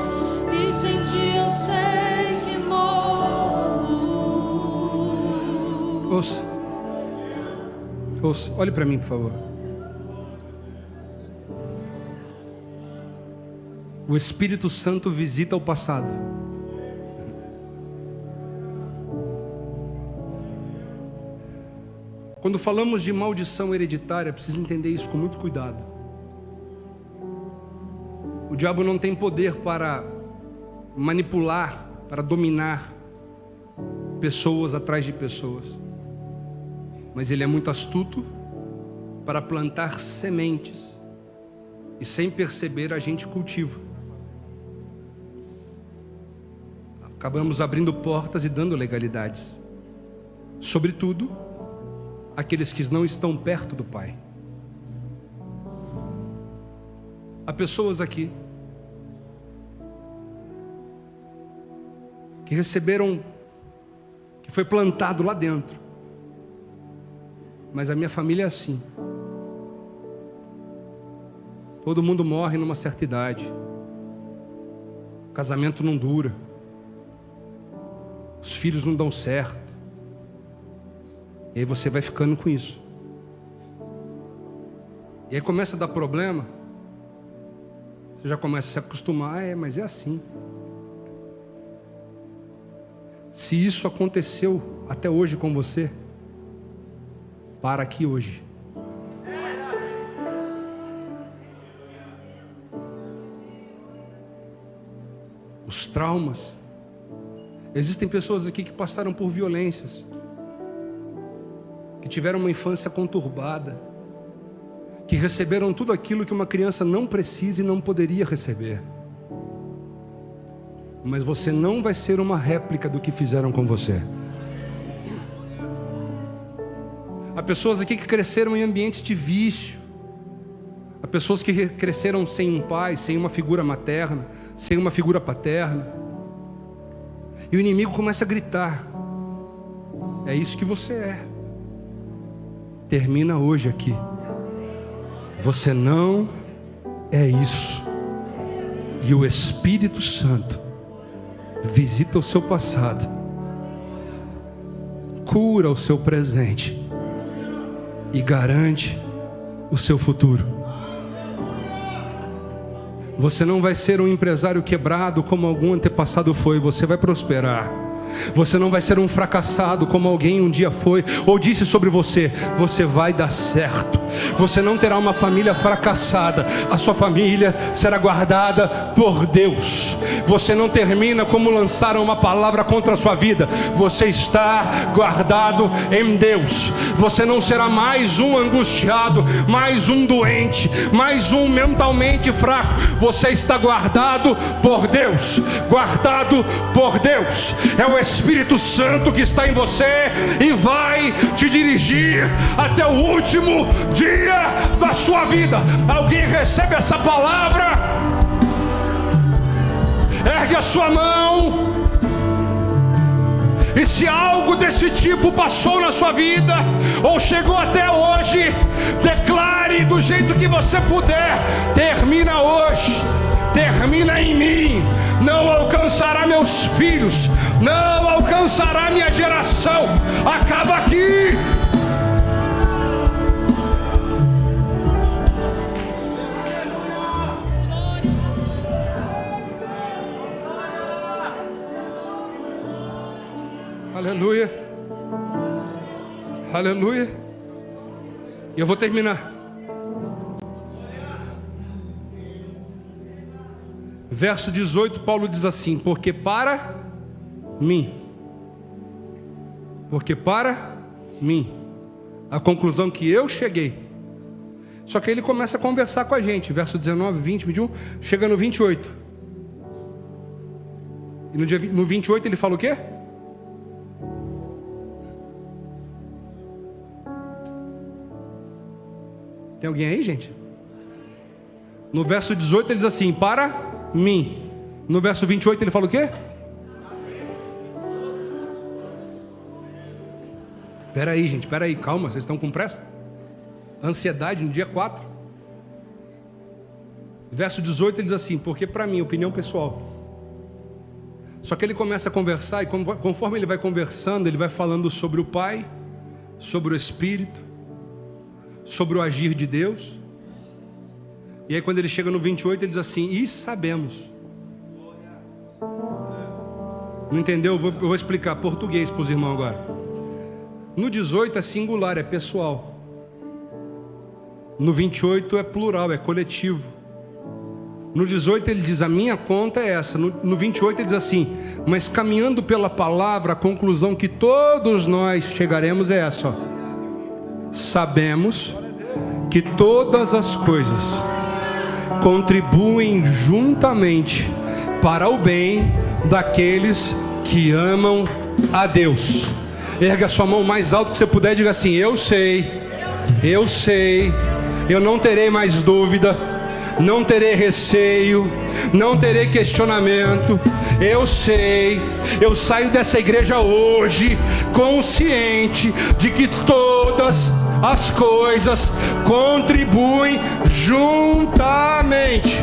e sem Ti eu sei que morro. Ouça, ouça, olhe para mim, por favor. O Espírito Santo visita o passado. Quando falamos de maldição hereditária, precisa entender isso com muito cuidado. O diabo não tem poder para manipular, para dominar pessoas atrás de pessoas. Mas ele é muito astuto para plantar sementes. E sem perceber a gente cultiva. Acabamos abrindo portas e dando legalidades. Sobretudo, aqueles que não estão perto do Pai. Há pessoas aqui que receberam, que foi plantado lá dentro. Mas a minha família é assim. Todo mundo morre numa certa idade. O casamento não dura. Os filhos não dão certo. E aí você vai ficando com isso. E aí começa a dar problema. Você já começa a se acostumar. Mas é assim. Se isso aconteceu até hoje com você, para aqui hoje. Os traumas. Existem pessoas aqui que passaram por violências, que tiveram uma infância conturbada, que receberam tudo aquilo que uma criança não precisa e não poderia receber. Mas você não vai ser uma réplica do que fizeram com você. Há pessoas aqui que cresceram em ambientes de vício. Há pessoas que cresceram sem um pai, sem uma figura materna, sem uma figura paterna. E o inimigo começa a gritar: é isso que você é. Termina hoje aqui. Você não é isso. E o Espírito Santo visita o seu passado, cura o seu presente e garante o seu futuro. Você não vai ser um empresário quebrado como algum antepassado foi. Você vai prosperar. Você não vai ser um fracassado como alguém um dia foi ou disse sobre você. Você vai dar certo. Você não terá uma família fracassada. A sua família será guardada por Deus. Você não termina como lançaram uma palavra contra a sua vida. Você está guardado em Deus. Você não será mais um angustiado, mais um doente, mais um mentalmente fraco. Você está guardado por Deus. Guardado por Deus. É o Espírito Santo que está em você e vai te dirigir até o último dia da sua vida. Alguém recebe essa palavra? Ergue a sua mão. E se algo desse tipo passou na sua vida ou chegou até hoje, declare do jeito que você puder: termina hoje, termina em mim. Não alcançará meus filhos, não alcançará minha geração. Acaba aqui. Aleluia. Aleluia. E eu vou terminar. Verso 18, Paulo diz assim: porque para mim, a conclusão que eu cheguei. Só que ele começa a conversar com a gente. Verso 19, 20, 21, chega no 28. E no 28 ele fala o quê? Tem alguém aí, gente? No verso 18 ele diz assim: para mim. No verso 28 ele fala o quê? Peraí, gente, peraí, calma, vocês estão com pressa? Ansiedade no dia 4. Verso 18 ele diz assim: porque para mim, opinião pessoal. Só que ele começa a conversar, e conforme ele vai conversando, ele vai falando sobre o Pai, sobre o Espírito, sobre o agir de Deus. E aí quando ele chega no 28 ele diz assim: e sabemos. Não entendeu? Eu vou explicar português para os irmãos agora. No 18 é singular, é pessoal. No 28 é plural, é coletivo. No 18 ele diz, a minha conta é essa. No 28 ele diz assim, mas caminhando pela palavra, a conclusão que todos nós chegaremos é essa, ó. Sabemos que todas as coisas contribuem juntamente para o bem daqueles que amam a Deus. Erga a sua mão mais alto que você puder e diga assim, eu sei, eu não terei mais dúvida, não terei receio, não terei questionamento. Eu sei, eu saio dessa igreja hoje consciente de que todas as coisas contribuem juntamente.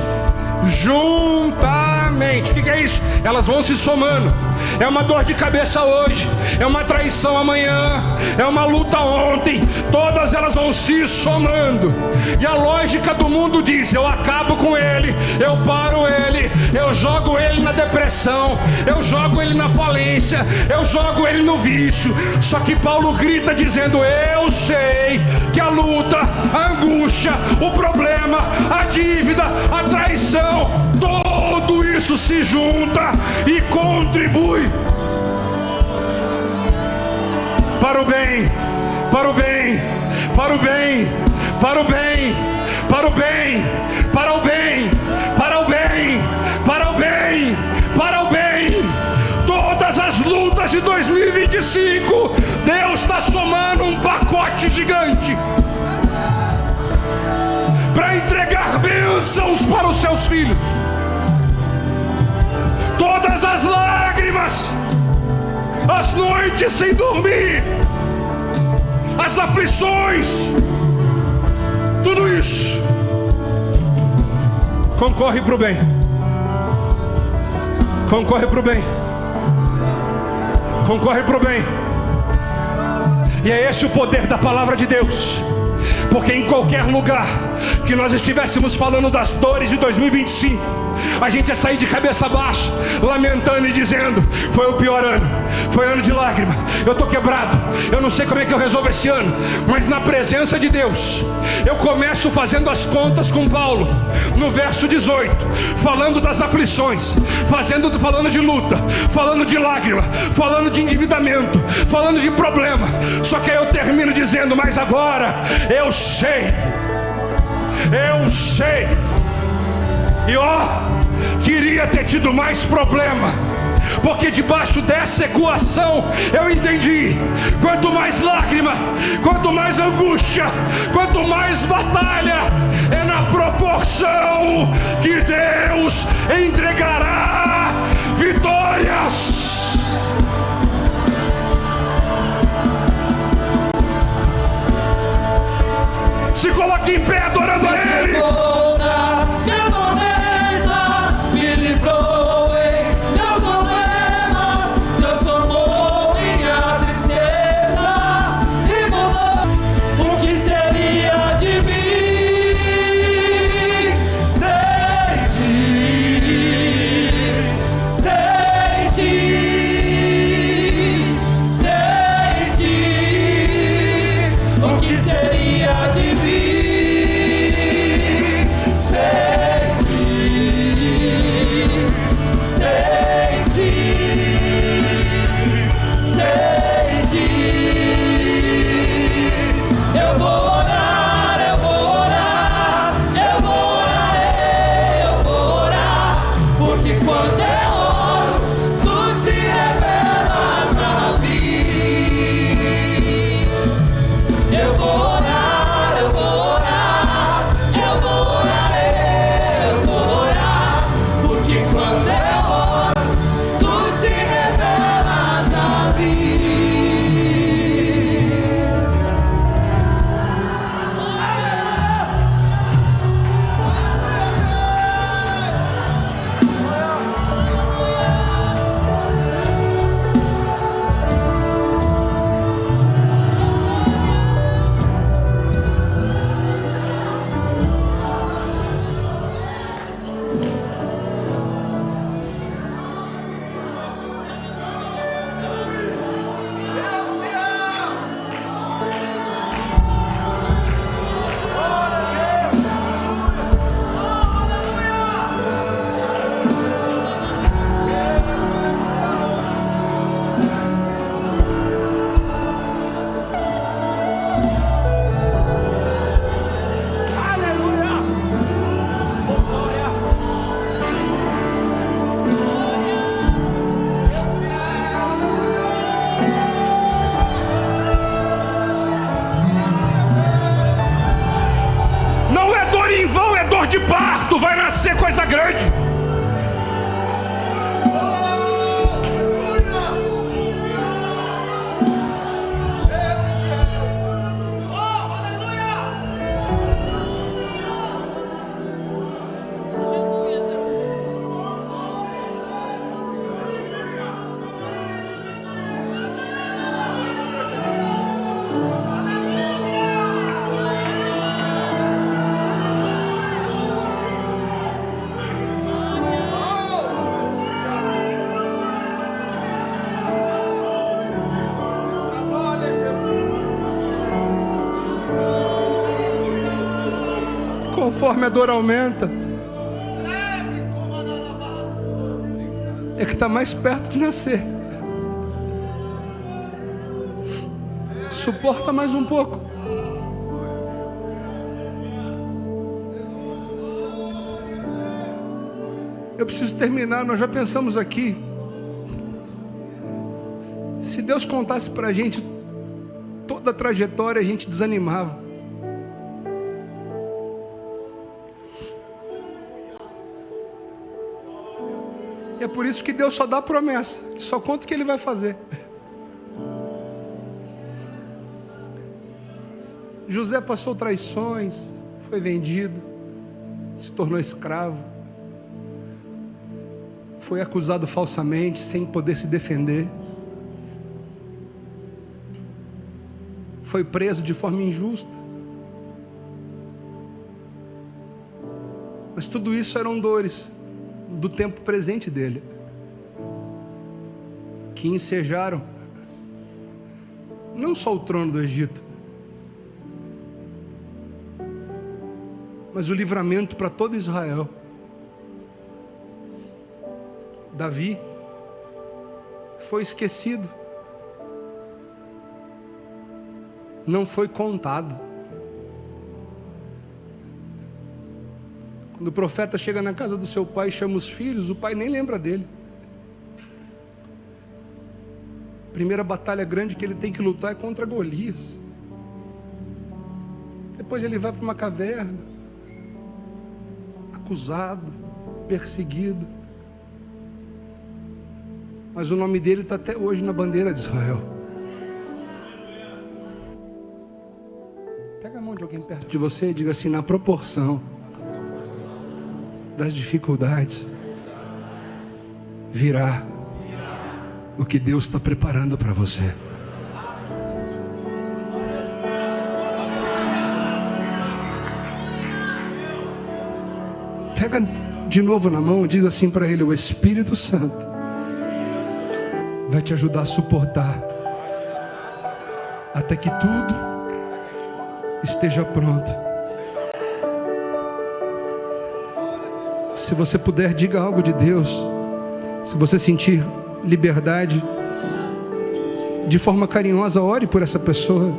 Juntamente. O que é isso? Elas vão se somando. É uma dor de cabeça hoje, é uma traição amanhã, é uma luta ontem. Todas elas vão se somando. E a lógica do mundo diz, eu acabo com ele, eu paro ele, eu jogo ele na depressão, eu jogo ele na falência, eu jogo ele no vício. Só que Paulo grita dizendo, eu sei que a luta, a angústia, o problema, a dívida, a traição, tudo isso se junta e contribui para o bem, para o bem, para o bem, para o bem, para o bem, para o bem, para o bem, para o bem, para o bem. Todas as lutas de 2025, Deus está somando um pacote gigante para entregar bênçãos para os seus filhos. Todas as lágrimas, as noites sem dormir, as aflições, tudo isso concorre para o bem. Concorre para o bem. Concorre para o bem. E é esse o poder da palavra de Deus. Porque em qualquer lugar que nós estivéssemos falando das dores de 2025, a gente ia sair de cabeça baixa, lamentando e dizendo, foi o pior ano, foi ano de lágrima, eu estou quebrado, eu não sei como é que eu resolvo esse ano. Mas na presença de Deus, eu começo fazendo as contas com Paulo, no verso 18, falando das aflições, falando de luta, falando de lágrima, falando de endividamento, falando de problema. Só que aí eu termino dizendo, mas agora eu sei, e queria ter tido mais problema, porque debaixo dessa equação eu entendi, quanto mais lágrima, quanto mais angústia, quanto mais batalha, é na proporção que Deus entregará vitórias. Se coloque em pé adorando a Ele. O que seria de mim? conforme a dor aumenta, é que está mais perto de nascer. Suporta mais um pouco. Eu preciso terminar, nós já pensamos aqui. Se Deus contasse para a gente toda a trajetória, a gente desanimava. E é por isso que Deus só dá promessa, Ele só conta o que Ele vai fazer. José passou traições, foi vendido, se tornou escravo, foi acusado falsamente, sem poder se defender, foi preso de forma injusta. Mas tudo isso eram dores do tempo presente dele, que ensejaram não só o trono do Egito, mas o livramento para todo Israel. Davi foi esquecido, não foi contado. Quando o profeta chega na casa do seu pai e chama os filhos, o pai nem lembra dele. A primeira batalha grande que ele tem que lutar é contra Golias. Depois ele vai para uma caverna, acusado, perseguido. Mas o nome dele está até hoje na bandeira de Israel. Pega a mão de alguém perto de você e diga assim: na proporção das dificuldades, virá o que Deus está preparando para você. Pega de novo na mão e diga assim para ele: o Espírito Santo vai te ajudar a suportar até que tudo esteja pronto. Se você puder, diga algo de Deus. Se você sentir liberdade, de forma carinhosa, ore por essa pessoa.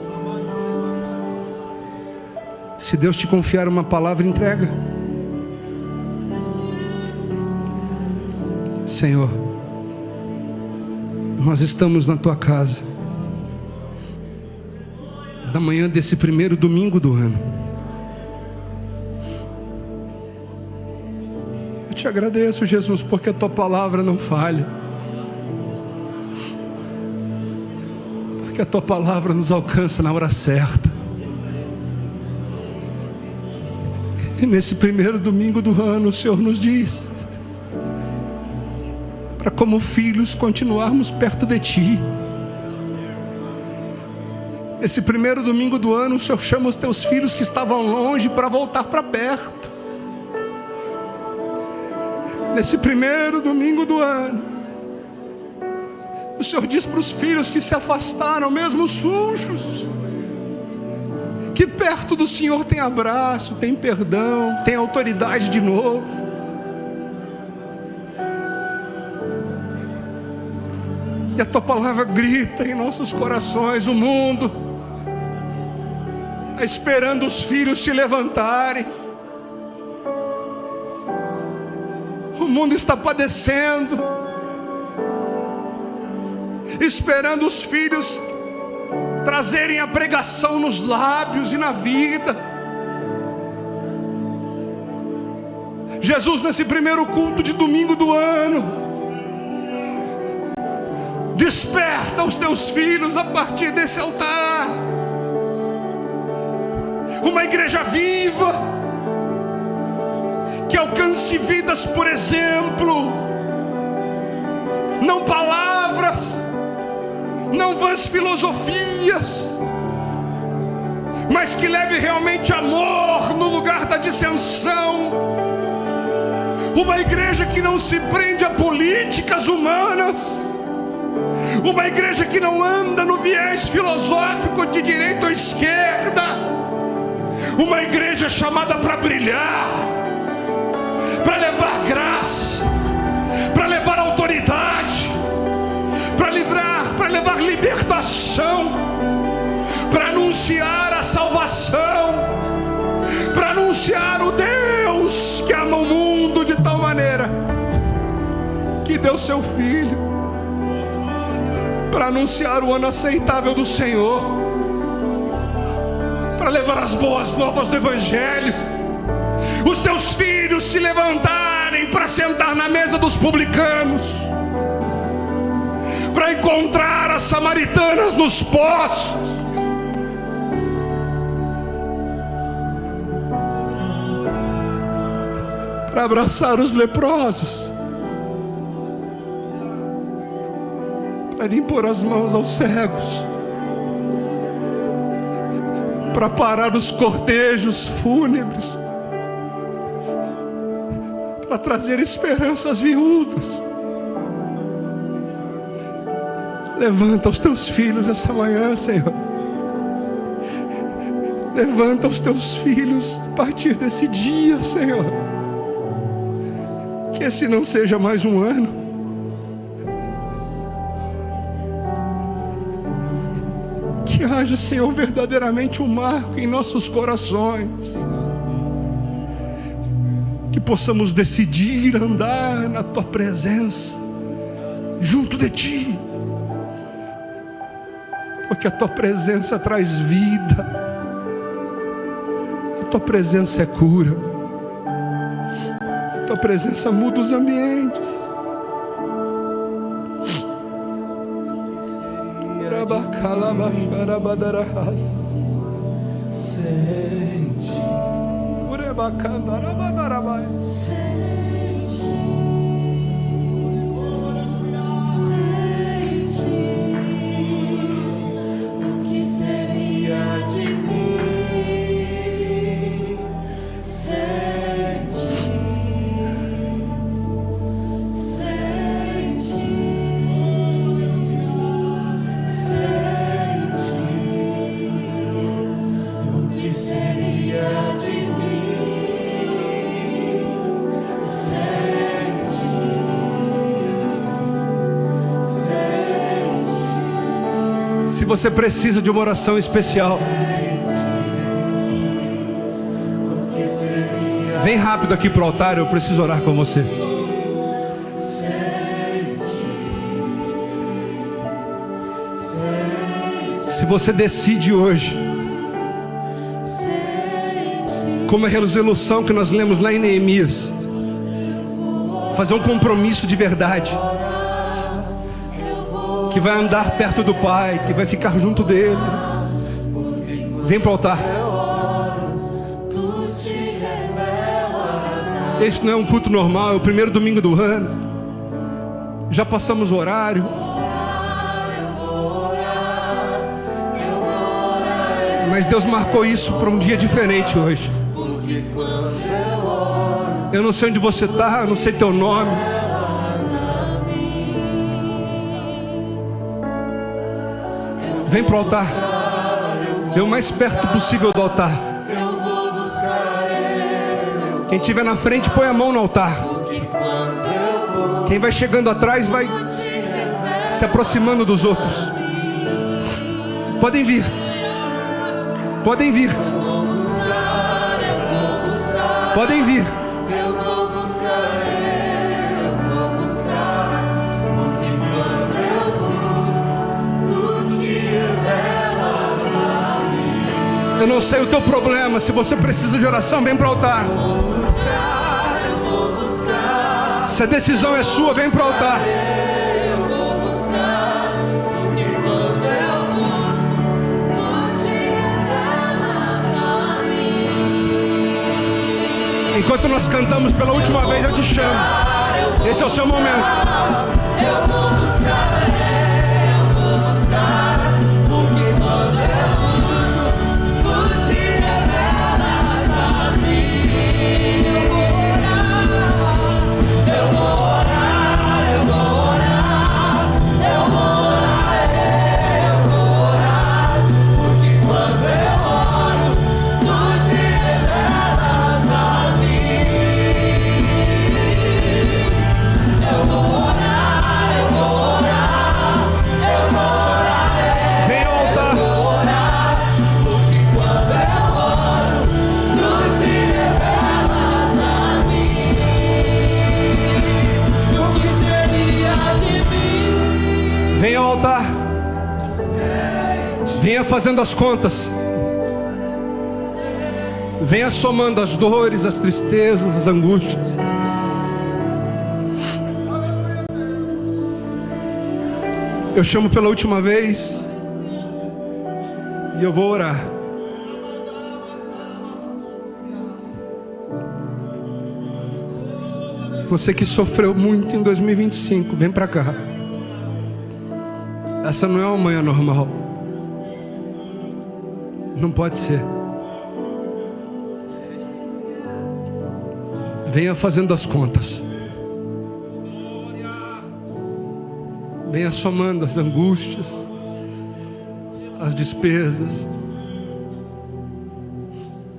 Se Deus te confiar uma palavra, entrega. Senhor, nós estamos na tua casa, na manhã desse primeiro domingo do ano. Eu te agradeço, Jesus, porque a tua palavra não falha, porque a tua palavra nos alcança na hora certa. E nesse primeiro domingo do ano, o Senhor nos diz para, como filhos, continuarmos perto de ti. Nesse primeiro domingo do ano, o Senhor chama os teus filhos que estavam longe para voltar para perto. Nesse primeiro domingo do ano, o Senhor diz para os filhos que se afastaram, mesmo sujos, que perto do Senhor tem abraço, tem perdão, tem autoridade de novo. E a tua palavra grita em nossos corações: o mundo está esperando os filhos se levantarem. O mundo está padecendo, esperando os filhos trazerem a pregação nos lábios e na vida. Jesus, nesse primeiro culto de domingo do ano, desperta os teus filhos a partir desse altar. Uma igreja viva, que alcance vidas por exemplo, não palavras, não vãs filosofias, mas que leve realmente amor no lugar da dissensão. Uma igreja que não se prende a políticas humanas, uma igreja que não anda no viés filosófico de direita ou esquerda, uma igreja chamada para brilhar, para levar graça, para levar autoridade, para levar libertação, para anunciar a salvação, para anunciar o Deus que ama o mundo de tal maneira que deu seu Filho, para anunciar o ano aceitável do Senhor, para levar as boas novas do Evangelho. Os teus filhos se levantarem para sentar na mesa dos publicanos, para encontrar as samaritanas nos poços, para abraçar os leprosos, para impor as mãos aos cegos, para parar os cortejos fúnebres, para trazer esperança às viúvas. Levanta os teus filhos essa manhã, Senhor. Levanta os teus filhos a partir desse dia, Senhor. Que esse não seja mais um ano, que haja, Senhor, verdadeiramente um marco em nossos corações, que possamos decidir andar na Tua presença, junto de Ti, porque a Tua presença traz vida, a Tua presença é cura, a Tua presença muda os ambientes. Sente, o que seria de mim? Sente, o que seria de mim? Se você precisa de uma oração especial, vem rápido aqui para o altar, eu preciso orar com você. Se você decide hoje, como a resolução que nós lemos lá em Neemias, fazer um compromisso de verdade, que vai andar perto do Pai, que vai ficar junto dele, vem para o altar. Este não é um culto normal, é o primeiro domingo do ano. Já passamos o horário. Mas Deus marcou isso para um dia diferente hoje. Eu não sei onde você está, eu não sei teu nome. Vem para o altar. Vem o mais perto possível do altar. Quem estiver na frente, põe a mão no altar. Quem vai chegando atrás, vai se aproximando dos outros. Podem vir. Podem vir. Podem vir. Eu não sei o teu problema. Se você precisa de oração, vem para o altar. Se a decisão é sua, vem para o altar. Enquanto nós cantamos pela última vez, eu te chamo. Esse é o seu momento. Eu vou buscar, porque quando eu busco, tu te revelas a mim. Eu vou orar, eu vou orar, eu vou orar, porque quando eu oro, tu te fazendo as contas. Venha somando as dores, as tristezas, as angústias. Eu chamo pela última vez e eu vou orar. Você que sofreu muito em 2025, vem pra cá. Essa não é uma manhã normal. Não pode ser. Venha fazendo as contas. Venha somando as angústias, as despesas,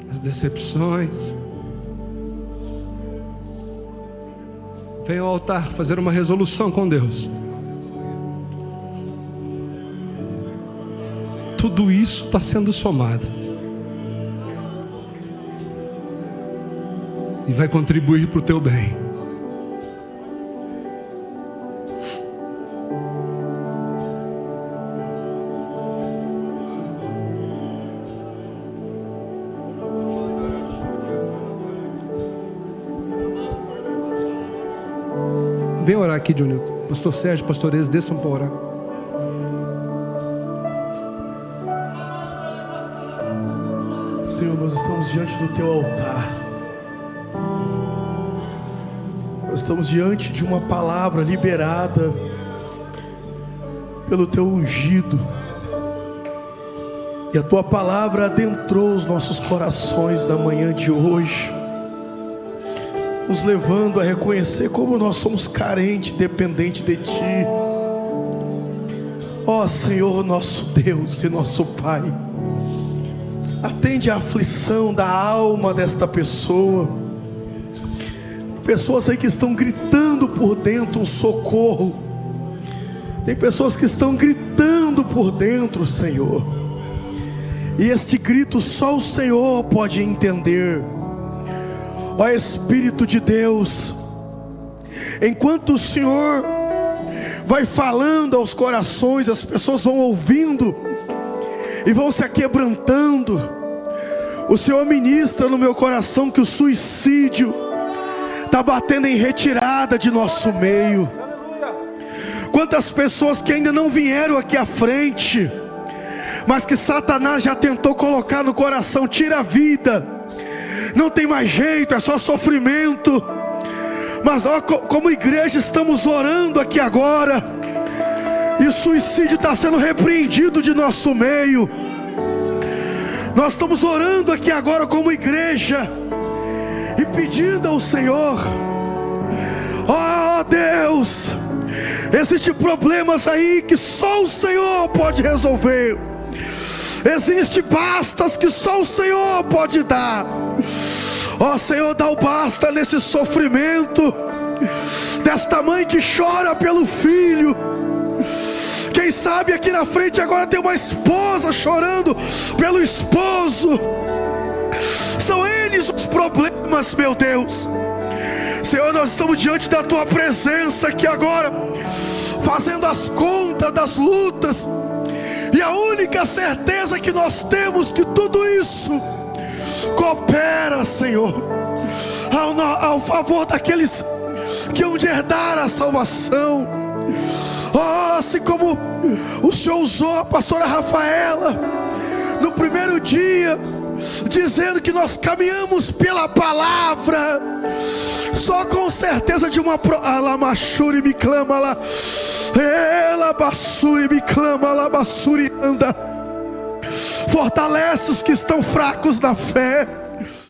as decepções. Venha ao altar fazer uma resolução com Deus. Tudo isso está sendo somado e vai contribuir para o teu bem. Vem orar aqui, Junilton. Pastor Sérgio, pastor Eze, desçam para orar. Senhor, nós estamos diante do teu altar. Nós estamos diante de uma palavra liberada pelo teu ungido. E a tua palavra adentrou os nossos corações na manhã de hoje, nos levando a reconhecer como nós somos carentes, dependentes de Ti. Ó Senhor, nosso Deus e nosso Pai, atende a aflição da alma desta pessoa. Tem pessoas aí que estão gritando por dentro um socorro. Tem pessoas que estão gritando por dentro, Senhor. E este grito só o Senhor pode entender. Ó Espírito de Deus, enquanto o Senhor vai falando aos corações, as pessoas vão ouvindo e vão se aquebrantando. O Senhor ministra no meu coração que o suicídio está batendo em retirada de nosso meio. Quantas pessoas que ainda não vieram aqui à frente, mas que Satanás já tentou colocar no coração: tira a vida, não tem mais jeito, é só sofrimento. Mas nós como igreja estamos orando aqui agora, e o suicídio está sendo repreendido de nosso meio. Nós estamos orando aqui agora como igreja e pedindo ao Senhor: ó Deus, existem problemas aí que só o Senhor pode resolver. Existem bastas que só o Senhor pode dar. Ó Senhor, dá o basta nesse sofrimento desta mãe que chora pelo filho. Quem sabe aqui na frente agora tem uma esposa chorando pelo esposo. São eles os problemas, meu Deus. Senhor, nós estamos diante da tua presença aqui agora, fazendo as contas das lutas. E a única certeza que nós temos, que tudo isso coopera, Senhor, ao favor daqueles que hão de herdar a salvação. Oh, assim como o Senhor usou a pastora Rafaela no primeiro dia, dizendo que nós caminhamos pela palavra, só com certeza de uma alamachuri me clama lá, ela basuri me clama lá, basuri anda. Fortalece os que estão fracos na fé.